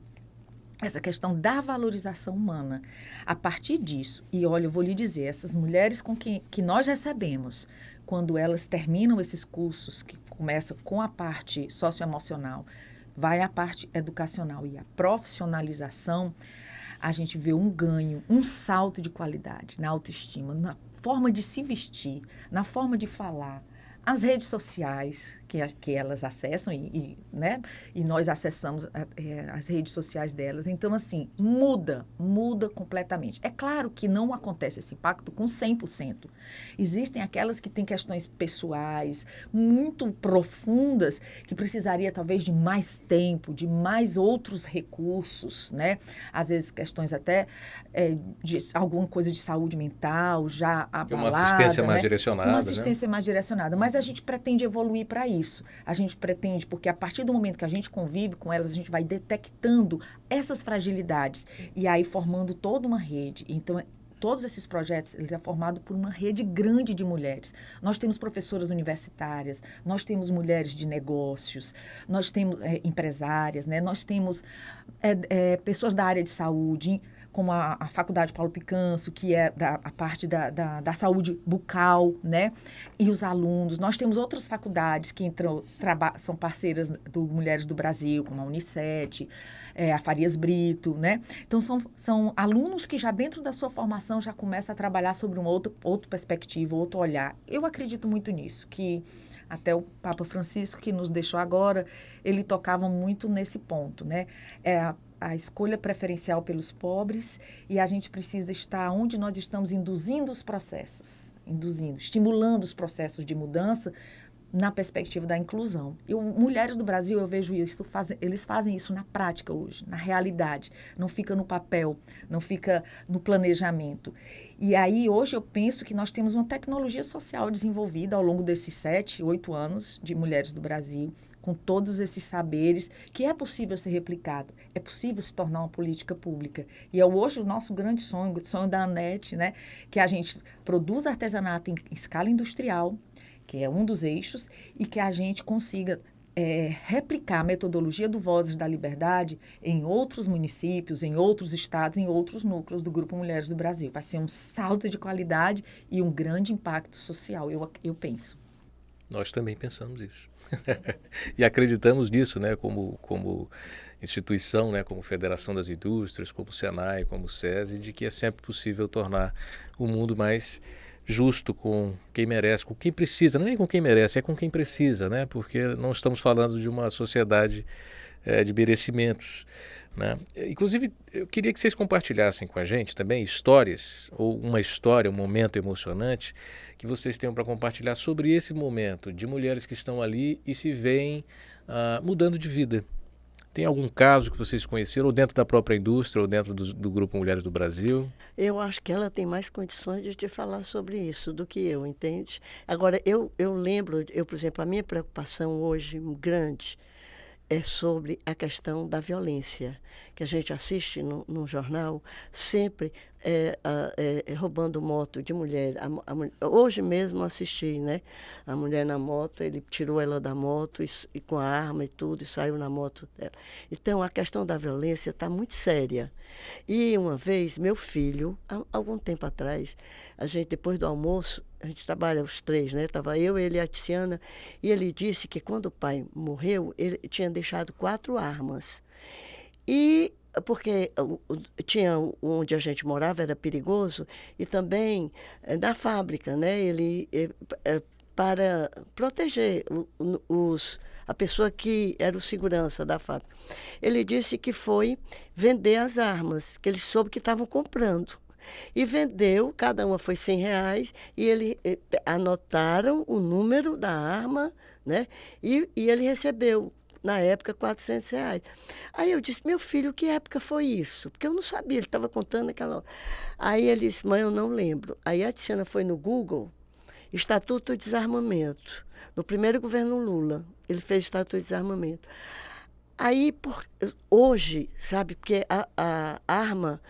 S3: essa questão da valorização humana. A partir disso, e olha, eu vou lhe dizer, essas mulheres que nós recebemos, quando elas terminam esses cursos, que começam com a parte socioemocional, vai a parte educacional e a profissionalização, a gente vê um ganho, um salto de qualidade na autoestima, na forma de se vestir, na forma de falar. As redes sociais que elas acessam né? E nós acessamos as redes sociais delas. Então, assim, muda completamente. É claro que não acontece esse impacto com 100%. Existem aquelas que têm questões pessoais muito profundas que precisaria talvez de mais tempo, de mais outros recursos, né? Às vezes questões até de alguma coisa de saúde mental já abalada.
S1: Uma assistência mais direcionada,
S3: uma assistência mais direcionada. Mas a gente pretende evoluir para isso. A gente pretende, porque a partir do momento que a gente convive com elas, a gente vai detectando essas fragilidades e aí formando toda uma rede. Então, todos esses projetos, eles são formados por uma rede grande de mulheres. Nós temos professoras universitárias, nós temos mulheres de negócios, nós temos empresárias, né? Nós temos pessoas da área de saúde, como a Faculdade Paulo Picanso, que é a parte da saúde bucal, né? E os alunos. Nós temos outras faculdades que são parceiras do Mulheres do Brasil, como a Unicet, a Farias Brito, né? Então, são alunos que já dentro da sua formação já começam a trabalhar sobre uma outra perspectiva, outro olhar. Eu acredito muito nisso, que até o Papa Francisco, que nos deixou agora, ele tocava muito nesse ponto, né? A escolha preferencial pelos pobres e a gente precisa estar onde nós estamos induzindo os processos, estimulando os processos de mudança na perspectiva da inclusão. Mulheres do Brasil, eu vejo isso, eles fazem isso na prática hoje, na realidade. Não fica no papel, não fica no planejamento. E aí, hoje, eu penso que nós temos uma tecnologia social desenvolvida ao longo desses 7, 8 anos de Mulheres do Brasil, com todos esses saberes, que é possível ser replicado, é possível se tornar uma política pública. E é hoje o nosso grande sonho, o sonho da ANET, né, que a gente produza artesanato em escala industrial, que é um dos eixos, e que a gente consiga replicar a metodologia do Vozes da Liberdade em outros municípios, em outros estados, em outros núcleos do Grupo Mulheres do Brasil. Vai ser um salto de qualidade e um grande impacto social, eu penso.
S1: Nós também pensamos isso. E acreditamos nisso, né, como instituição, né, como Federação das Indústrias, como Senai, como SESI, de que é sempre possível tornar o mundo mais justo com quem merece, com quem precisa, não é nem com quem merece, é com quem precisa, né, porque não estamos falando de uma sociedade de merecimentos, né? Inclusive, eu queria que vocês compartilhassem com a gente também histórias, ou uma história, um momento emocionante que vocês tenham para compartilhar sobre esse momento de mulheres que estão ali e se veem mudando de vida. Tem algum caso que vocês conheceram, ou dentro da própria indústria, ou dentro do Grupo Mulheres do Brasil?
S2: Eu acho que ela tem mais condições de te falar sobre isso do que eu, entende? Agora, eu lembro, por exemplo, a minha preocupação hoje grande é sobre a questão da violência, que a gente assiste no jornal, sempre roubando moto de mulher. Hoje mesmo assisti, né? A mulher na moto, ele tirou ela da moto e com a arma e tudo, e saiu na moto dela. Então, a questão da violência está muito séria. E uma vez, meu filho, há algum tempo atrás, depois do almoço, a gente trabalha os três, né? Estava eu, ele e a Tiziana, e ele disse que quando o pai morreu, ele tinha deixado 4 armas. E porque tinha onde a gente morava, era perigoso, e também na fábrica, né? Ele para proteger a pessoa que era o segurança da fábrica. Ele disse que foi vender as armas, que ele soube que estavam comprando. E vendeu, cada uma foi R$100, e ele anotaram o número da arma, né? E ele recebeu, na época, R$400. Aí eu disse, meu filho, que época foi isso? Porque eu não sabia, ele estava contando aquela hora. Aí ele disse, mãe, eu não lembro. Aí a Tiziana foi no Google, Estatuto de Desarmamento. No primeiro governo Lula, ele fez Estatuto de Desarmamento. Aí, hoje, sabe, porque a arma...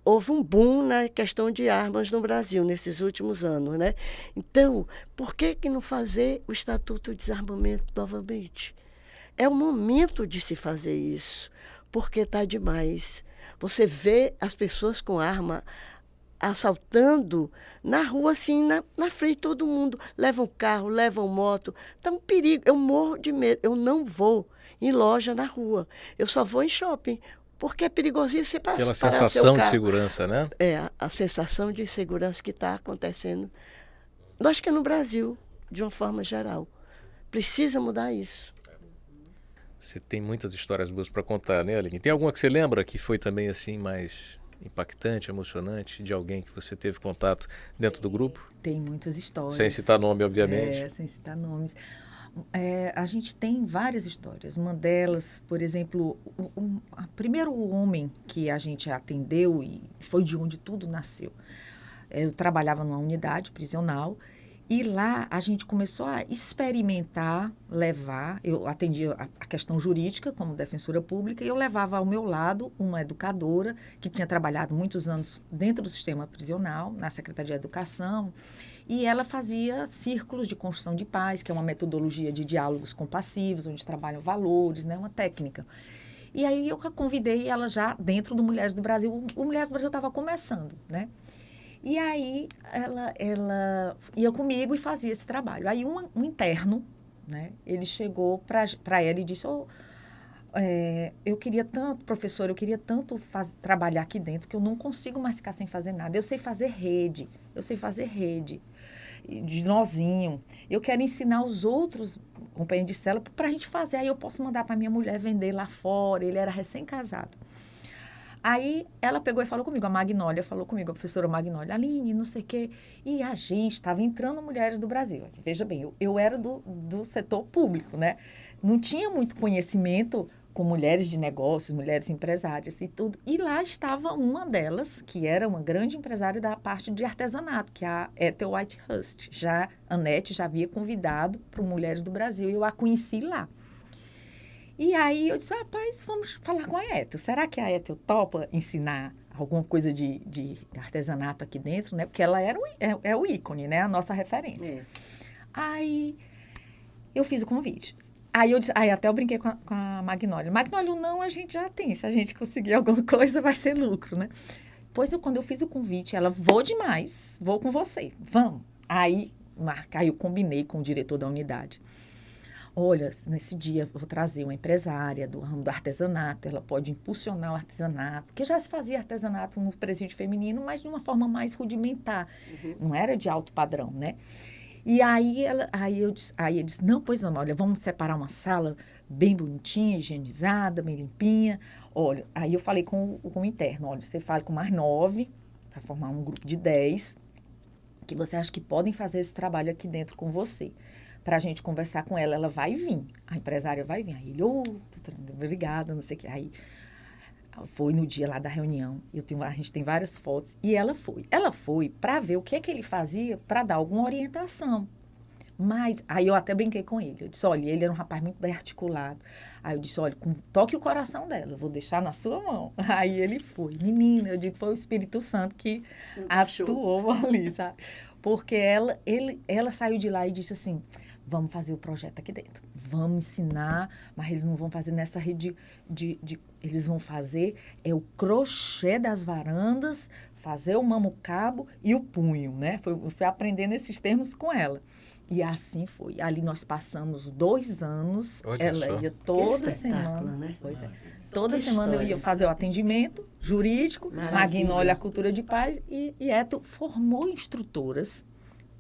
S2: houve um boom na questão de armas no Brasil nesses últimos anos, né? Então, por que não fazer o Estatuto de Desarmamento novamente? É o momento de se fazer isso, porque está demais. Você vê as pessoas com arma assaltando na rua, assim, na frente de todo mundo. Levam carro, levam moto. Está um perigo. Eu morro de medo. Eu não vou em loja na rua. Eu só vou em shopping. Porque é perigosíssimo você parar
S1: Pela
S2: seu
S1: sensação de
S2: carro.
S1: segurança, né?
S2: É, a sensação de insegurança que está acontecendo. Eu acho que é no Brasil, de uma forma geral. Precisa mudar isso.
S1: Você tem muitas histórias boas para contar, né, Aline? Tem alguma que você lembra que foi também assim mais impactante, emocionante, de alguém que você teve contato dentro do grupo?
S3: Tem muitas histórias.
S1: Sem citar nome, obviamente.
S3: Sem citar nomes. A gente tem várias histórias. Uma delas, por exemplo, o primeiro homem que a gente atendeu e foi de onde tudo nasceu. Eu trabalhava numa unidade prisional e lá a gente começou a experimentar, levar. Eu atendia a questão jurídica como defensora pública e eu levava ao meu lado uma educadora que tinha trabalhado muitos anos dentro do sistema prisional, na Secretaria de Educação. E ela fazia círculos de construção de paz, que é uma metodologia de diálogos compassivos, onde trabalham valores, né, uma técnica. E aí eu convidei ela já dentro do Mulheres do Brasil. O Mulheres do Brasil estava começando, né? E aí ela ia comigo e fazia esse trabalho. Aí um interno, né, ele chegou para ela e disse, eu queria tanto, professora, eu queria tanto trabalhar aqui dentro que eu não consigo mais ficar sem fazer nada. Eu sei fazer rede de nozinho. Eu quero ensinar os outros companheiros de cela para a gente fazer. Aí eu posso mandar para minha mulher vender lá fora. Ele era recém-casado. Aí ela pegou e falou comigo, a Magnólia falou comigo, a professora Magnólia, Aline, não sei o quê. E a gente estava entrando Mulheres do Brasil. Veja bem, eu era do setor público, né? Não tinha muito conhecimento com mulheres de negócios, mulheres empresárias e tudo. E lá estava uma delas, que era uma grande empresária da parte de artesanato, que é a Ethel Whitehurst. A Anete já havia convidado para o Mulheres do Brasil e eu a conheci lá. E aí eu disse, rapaz, vamos falar com a Ethel. Será que a Ethel topa ensinar alguma coisa de artesanato aqui dentro, né? Porque ela era o ícone, né? A nossa referência. É. Aí eu fiz o convite. Aí até eu brinquei com a Magnólia. Magnólia, não, a gente já tem. Se a gente conseguir alguma coisa, vai ser lucro, né? Pois quando eu fiz o convite, ela, vou demais, vou com você, vamos. Aí eu combinei com o diretor da unidade. Olha, nesse dia eu vou trazer uma empresária do ramo do artesanato, ela pode impulsionar o artesanato, porque já se fazia artesanato no presídio feminino, mas de uma forma mais rudimentar, não era de alto padrão, né? E aí ele disse, não, pois não, olha, vamos separar uma sala bem bonitinha, higienizada, bem limpinha. Olha, aí eu falei com o interno, olha, você fala com mais 9, para formar um grupo de 10, que você acha que podem fazer esse trabalho aqui dentro com você. Para a gente conversar com ela, ela vai vir, a empresária vai vir. Aí ele, obrigada, não sei o que. Aí foi no dia lá da reunião, a gente tem várias fotos, e ela foi para ver o que é que ele fazia para dar alguma orientação. Mas, aí eu até brinquei com ele, eu disse, olha, ele era um rapaz muito bem articulado. Aí eu disse, olha, toque o coração dela, eu vou deixar na sua mão. Aí ele foi, menina, eu digo que foi o Espírito Santo que atuou ali, sabe? Porque ela saiu de lá e disse assim, vamos fazer o projeto aqui dentro, vamos ensinar, mas eles não vão fazer nessa rede eles vão fazer o crochê das varandas, fazer o mamo-cabo e o punho, né? Eu fui aprendendo esses termos com ela. E assim foi. Ali nós passamos 2 anos,
S1: olha
S3: ela
S1: só.
S3: ia toda semana,
S2: né?
S3: Pois é. Toda semana eu ia fazer o atendimento jurídico, Magnólia, a cultura de paz, e Ethel formou instrutoras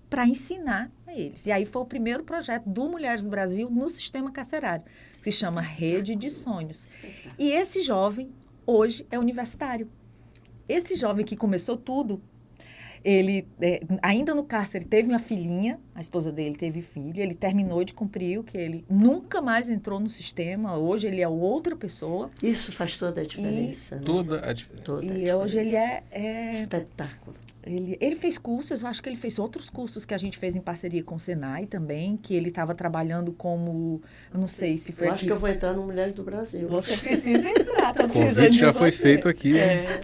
S3: para ensinar a eles. E aí foi o primeiro projeto do Mulheres do Brasil no sistema carcerário, que se chama Rede de Sonhos. E esse jovem, hoje, é universitário. Esse jovem que começou tudo, ele, ainda no cárcere, teve uma filhinha, a esposa dele teve filho, ele terminou de cumprir o que ele nunca mais entrou no sistema, hoje ele é outra pessoa.
S2: Isso faz toda a diferença, né?
S1: Toda a diferença.
S3: E hoje ele é
S2: espetáculo.
S3: Ele fez cursos, eu acho que ele fez outros cursos que a gente fez em parceria com o Senai também, que ele estava trabalhando como, eu não sei se foi
S2: Eu
S3: aqui.
S2: acho que eu vou entrar no Mulheres do Brasil.
S3: Você precisa entrar, tá
S1: O
S3: precisando
S1: convite
S3: de
S1: já foi
S3: você.
S1: feito aqui.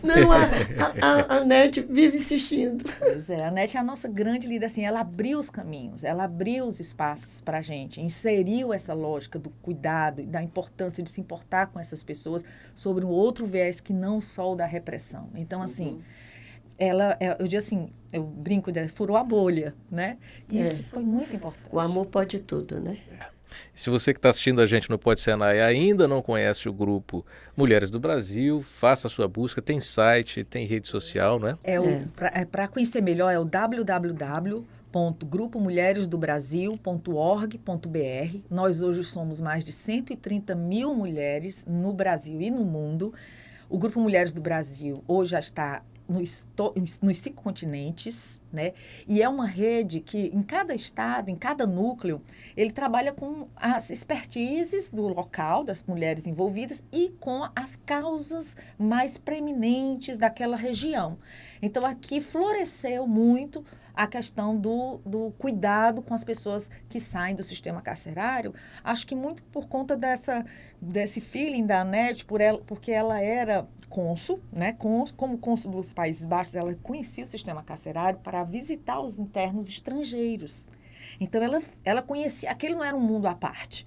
S2: Não, a NET vive insistindo.
S3: Pois é, a NET é a nossa grande líder, assim, ela abriu os caminhos, ela abriu os espaços para a gente, inseriu essa lógica do cuidado e da importância de se importar com essas pessoas sobre um outro viés que não só o da repressão. Então, assim, eu digo assim, eu brinco, furou a bolha, né? Isso foi muito importante.
S2: O amor pode tudo, né?
S1: Se você que está assistindo a gente no Pode Senai ainda não conhece o grupo Mulheres do Brasil, faça a sua busca, tem site, tem rede social, não é?
S3: Para conhecer melhor é o www.grupomulheresdobrasil.org.br. Nós hoje somos mais de 130 mil mulheres no Brasil e no mundo. O Grupo Mulheres do Brasil hoje já está nos 5 continentes, né? E é uma rede que, em cada estado, em cada núcleo, ele trabalha com as expertises do local, das mulheres envolvidas, e com as causas mais preeminentes daquela região. Então, aqui floresceu muito a questão do cuidado com as pessoas que saem do sistema carcerário. Acho que muito por conta desse feeling da NET, porque ela era cônsul, né? Como cônsul dos Países Baixos, ela conhecia o sistema carcerário para visitar os internos estrangeiros. Então, ela conhecia, aquele não era um mundo à parte,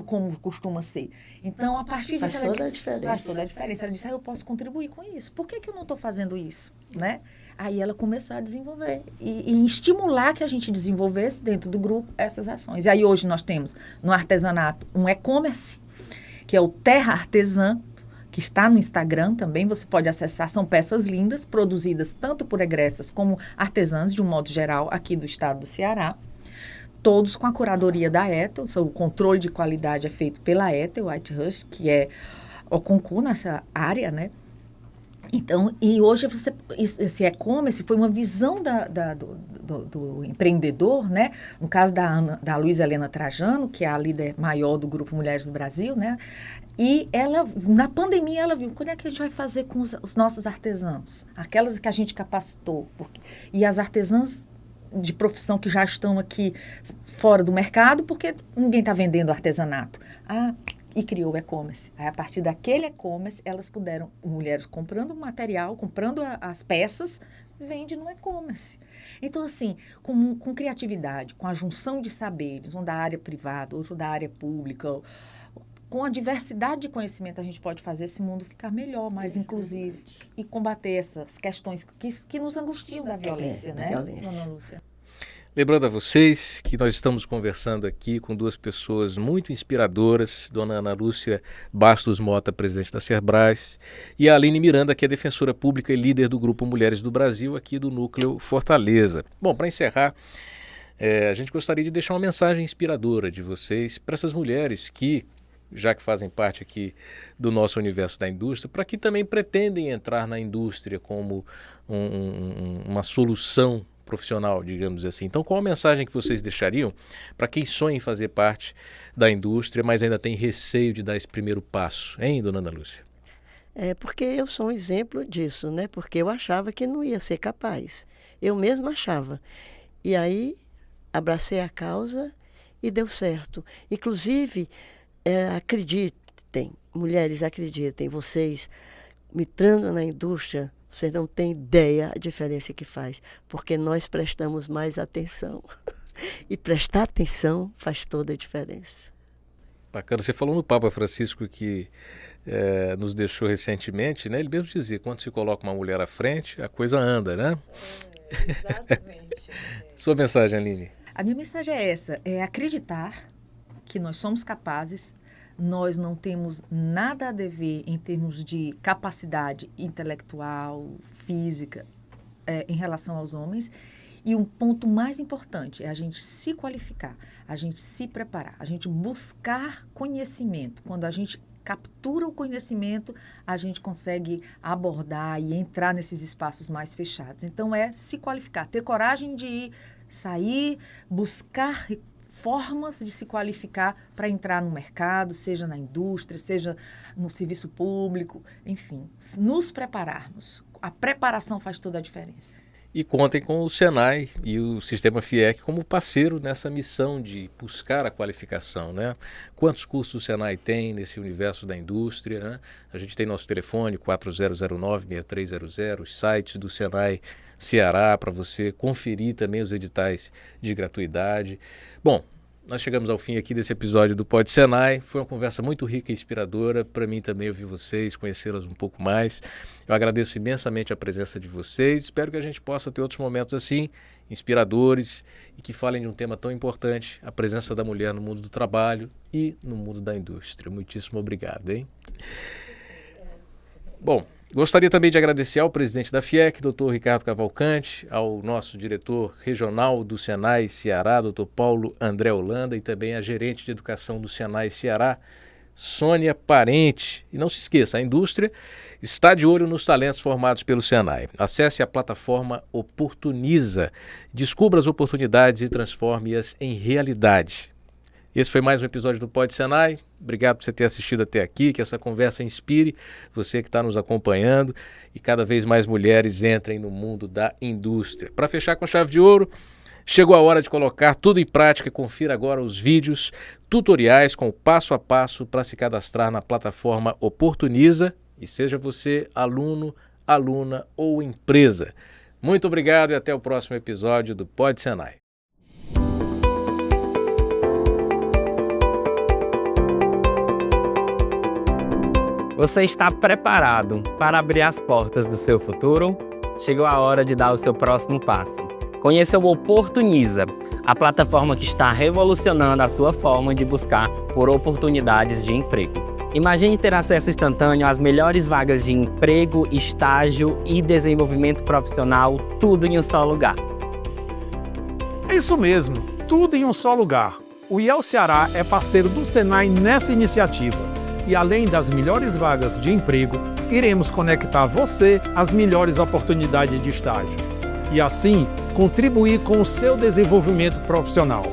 S3: como costuma ser. Então, a partir disso, ela disse, faz toda a diferença. Ela disse, eu posso contribuir com isso. Por que eu não estou fazendo isso? Né? Aí ela começou a desenvolver e estimular que a gente desenvolvesse dentro do grupo essas ações. E aí hoje nós temos no artesanato um e-commerce, que é o Terra Artesã, que está no Instagram também, você pode acessar, são peças lindas, produzidas tanto por egressas como artesãs, de um modo geral, aqui do estado do Ceará, todos com a curadoria da Ethel, o controle de qualidade é feito pela Ethel Whitehurst, que é o concurso nessa área, né? Então, e hoje esse e-commerce foi uma visão do empreendedor, né? No caso da Luísa Helena Trajano, que é a líder maior do Grupo Mulheres do Brasil, né? E ela, na pandemia, ela viu, como é que a gente vai fazer com os nossos artesãos? Aquelas que a gente capacitou. E as artesãs de profissão que já estão aqui fora do mercado, porque ninguém está vendendo artesanato. E criou o e-commerce. Aí, a partir daquele e-commerce, elas puderam, mulheres comprando o material, comprando as peças, vende no e-commerce. Então, assim, com criatividade, com a junção de saberes, um da área privada, outro da área pública, com a diversidade de conhecimento, a gente pode fazer esse mundo ficar melhor, mais inclusivo, e combater essas questões que nos angustiam da violência, né, Dona Lúcia?
S1: Lembrando a vocês que nós estamos conversando aqui com duas pessoas muito inspiradoras, Dona Ana Lúcia Bastos Mota, presidente da Cerbras, e a Aline Miranda, que é defensora pública e líder do Grupo Mulheres do Brasil, aqui do Núcleo Fortaleza. Bom, para encerrar, a gente gostaria de deixar uma mensagem inspiradora de vocês para essas mulheres que, já que fazem parte aqui do nosso universo da indústria, para que também pretendem entrar na indústria como uma solução profissional, digamos assim. Então, qual a mensagem que vocês deixariam para quem sonha em fazer parte da indústria, mas ainda tem receio de dar esse primeiro passo, hein, Dona Ana Lúcia?
S2: Porque eu sou um exemplo disso, né? Porque eu achava que não ia ser capaz. Eu mesma achava. E aí, abracei a causa e deu certo. Inclusive, acreditem, mulheres, acreditem, vocês, entrando na indústria, você não tem ideia a diferença que faz, porque nós prestamos mais atenção. E prestar atenção faz toda a diferença.
S1: Bacana. Você falou no Papa Francisco que nos deixou recentemente, né? Ele mesmo dizia, quando se coloca uma mulher à frente, a coisa anda, né?
S3: Exatamente.
S1: Sua mensagem, Aline?
S3: A minha mensagem é essa, é acreditar que nós somos capazes. Nós não temos nada a dever em termos de capacidade intelectual, física, em relação aos homens. E um ponto mais importante é a gente se qualificar, a gente se preparar, a gente buscar conhecimento. Quando a gente captura o conhecimento, a gente consegue abordar e entrar nesses espaços mais fechados. Então, é se qualificar, ter coragem de sair, buscar formas de se qualificar para entrar no mercado, seja na indústria, seja no serviço público, enfim, nos prepararmos. A preparação faz toda a diferença.
S1: E contem com o Senai e o Sistema FIEC como parceiro nessa missão de buscar a qualificação, né? Quantos cursos o Senai tem nesse universo da indústria, né? A gente tem nosso telefone 4009-6300, os sites do Senai Ceará para você conferir também os editais de gratuidade. Bom, nós chegamos ao fim aqui desse episódio do Pod Senai. Foi uma conversa muito rica e inspiradora. Para mim também ouvir vocês, conhecê-las um pouco mais. Eu agradeço imensamente a presença de vocês. Espero que a gente possa ter outros momentos assim, inspiradores, e que falem de um tema tão importante, a presença da mulher no mundo do trabalho e no mundo da indústria. Muitíssimo obrigado, hein? Bom, gostaria também de agradecer ao presidente da FIEC, Dr. Ricardo Cavalcante, ao nosso diretor regional do Senai Ceará, Dr. Paulo André Holanda, e também a gerente de educação do Senai Ceará, Sônia Parente. E não se esqueça, a indústria está de olho nos talentos formados pelo Senai. Acesse a plataforma Oportuniza, descubra as oportunidades e transforme-as em realidade. Esse foi mais um episódio do Pod Senai. Obrigado por você ter assistido até aqui, que essa conversa inspire você que está nos acompanhando e cada vez mais mulheres entrem no mundo da indústria. Para fechar com chave de ouro, chegou a hora de colocar tudo em prática e confira agora os vídeos, tutoriais com passo a passo para se cadastrar na plataforma Oportuniza e seja você aluno, aluna ou empresa. Muito obrigado e até o próximo episódio do Pod Senai.
S4: Você está preparado para abrir as portas do seu futuro? Chegou a hora de dar o seu próximo passo. Conheça o Oportuniza, a plataforma que está revolucionando a sua forma de buscar por oportunidades de emprego. Imagine ter acesso instantâneo às melhores vagas de emprego, estágio e desenvolvimento profissional, tudo em um só lugar.
S5: É isso mesmo, tudo em um só lugar. O IEL Ceará é parceiro do Senai nessa iniciativa. E além das melhores vagas de emprego, iremos conectar você às melhores oportunidades de estágio. E assim, contribuir com o seu desenvolvimento profissional.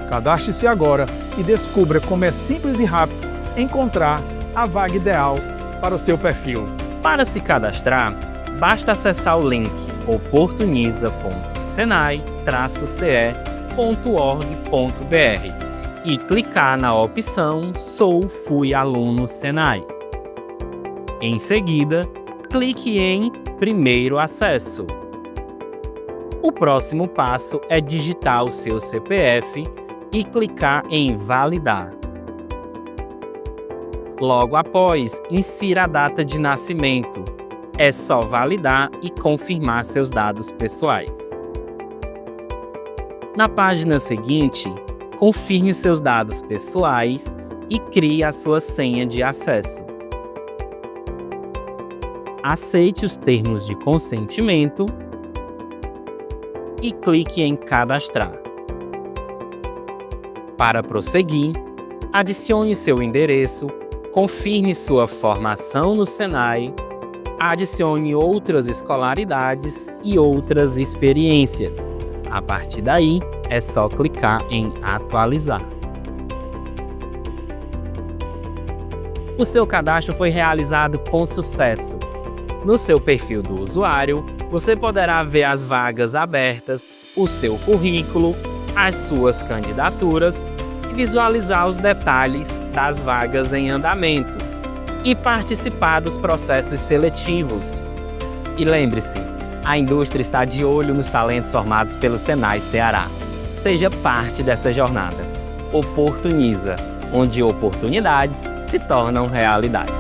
S5: Cadastre-se agora e descubra como é simples e rápido encontrar a vaga ideal para o seu perfil.
S4: Para se cadastrar, basta acessar o link oportuniza.senai-ce.org.br e clicar na opção Fui Aluno Senai. Em seguida, clique em Primeiro Acesso. O próximo passo é digitar o seu CPF e clicar em Validar. Logo após, insira a data de nascimento. É só validar e confirmar seus dados pessoais. Na página seguinte, confirme seus dados pessoais e crie a sua senha de acesso. Aceite os termos de consentimento e clique em Cadastrar. Para prosseguir, adicione seu endereço, confirme sua formação no Senai, adicione outras escolaridades e outras experiências. A partir daí, é só clicar em Atualizar. O seu cadastro foi realizado com sucesso. No seu perfil do usuário, você poderá ver as vagas abertas, o seu currículo, as suas candidaturas e visualizar os detalhes das vagas em andamento e participar dos processos seletivos. E lembre-se, a indústria está de olho nos talentos formados pelo Senai Ceará. Seja parte dessa jornada. Oportuniza, onde oportunidades se tornam realidade.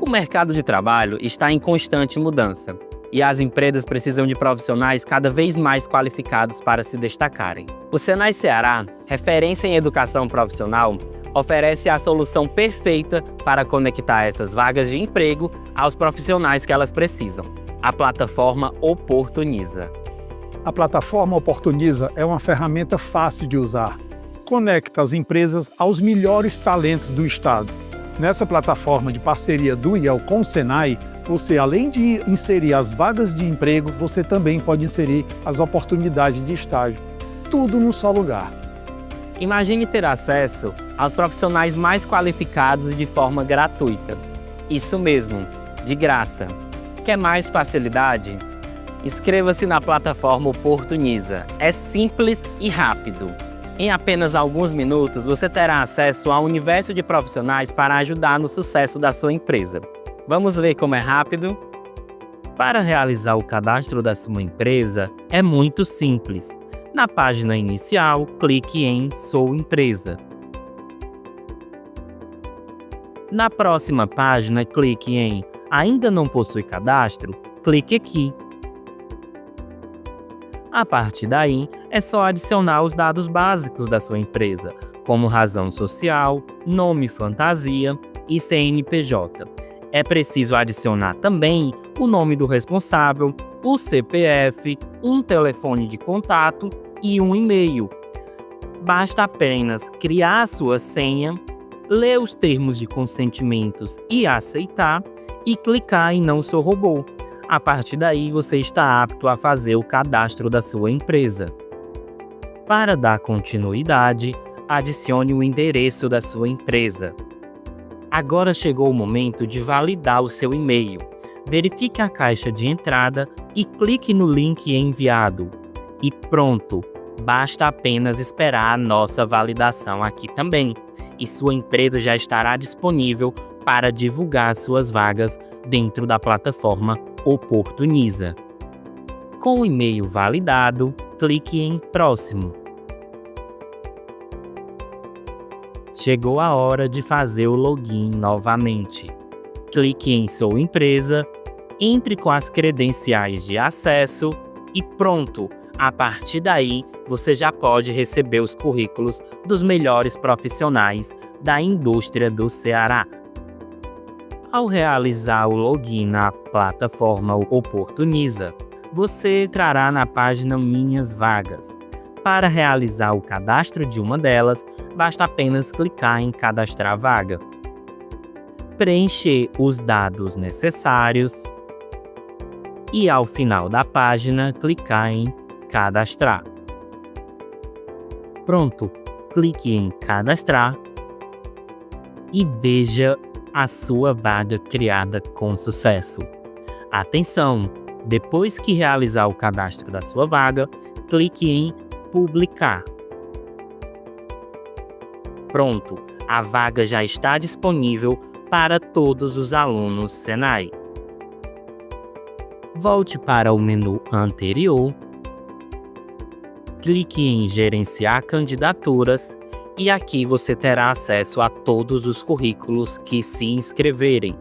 S4: O mercado de trabalho está em constante mudança. E as empresas precisam de profissionais cada vez mais qualificados para se destacarem. O Senai Ceará, referência em educação profissional, oferece a solução perfeita para conectar essas vagas de emprego aos profissionais que elas precisam. A plataforma Oportuniza.
S5: A plataforma Oportuniza é uma ferramenta fácil de usar. Conecta as empresas aos melhores talentos do Estado. Nessa plataforma de parceria do IEL com o Senai, você, além de inserir as vagas de emprego, você também pode inserir as oportunidades de estágio. Tudo num só lugar.
S4: Imagine ter acesso aos profissionais mais qualificados de forma gratuita. Isso mesmo, de graça. Quer mais facilidade? Inscreva-se na plataforma Oportuniza. É simples e rápido. Em apenas alguns minutos, você terá acesso a um universo de profissionais para ajudar no sucesso da sua empresa. Vamos ver como é rápido? Para realizar o cadastro da sua empresa, é muito simples. Na página inicial, clique em Sou Empresa. Na próxima página, clique em Ainda não possui cadastro? Clique aqui. A partir daí, é só adicionar os dados básicos da sua empresa, como razão social, nome fantasia e CNPJ. É preciso adicionar também o nome do responsável, o CPF, um telefone de contato e um e-mail. Basta apenas criar a sua senha, ler os termos de consentimentos e aceitar, e clicar em Não Sou Robô. A partir daí, você está apto a fazer o cadastro da sua empresa. Para dar continuidade, adicione o endereço da sua empresa. Agora chegou o momento de validar o seu e-mail. Verifique a caixa de entrada e clique no link enviado. E pronto! Basta apenas esperar a nossa validação aqui também, e sua empresa já estará disponível para divulgar suas vagas dentro da plataforma Oportuniza. Com o e-mail validado, clique em Próximo. Chegou a hora de fazer o login novamente. Clique em Sou Empresa, entre com as credenciais de acesso e pronto! A partir daí, você já pode receber os currículos dos melhores profissionais da indústria do Ceará. Ao realizar o login na plataforma Oportuniza, você entrará na página Minhas Vagas. Para realizar o cadastro de uma delas, basta apenas clicar em Cadastrar Vaga. Preencher os dados necessários e, ao final da página, clicar em Cadastrar. Pronto, clique em Cadastrar e veja a sua vaga criada com sucesso. Atenção! Depois que realizar o cadastro da sua vaga, clique em Publicar. Pronto, a vaga já está disponível para todos os alunos Senai. Volte para o menu anterior, clique em Gerenciar candidaturas e aqui você terá acesso a todos os currículos que se inscreverem.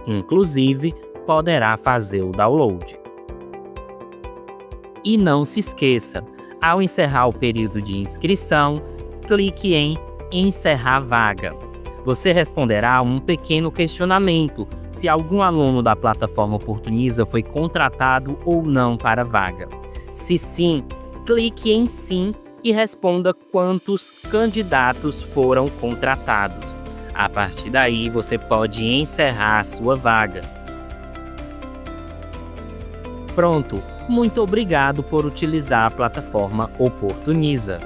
S4: Inclusive, poderá fazer o download. E não se esqueça, ao encerrar o período de inscrição, clique em Encerrar Vaga. Você responderá a um pequeno questionamento se algum aluno da plataforma Oportuniza foi contratado ou não para a vaga. Se sim, clique em Sim e responda quantos candidatos foram contratados. A partir daí, você pode encerrar a sua vaga. Pronto! Muito obrigado por utilizar a plataforma Oportuniza.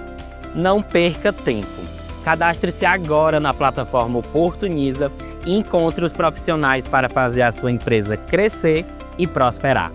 S4: Não perca tempo. Cadastre-se agora na plataforma Oportuniza e encontre os profissionais para fazer a sua empresa crescer e prosperar.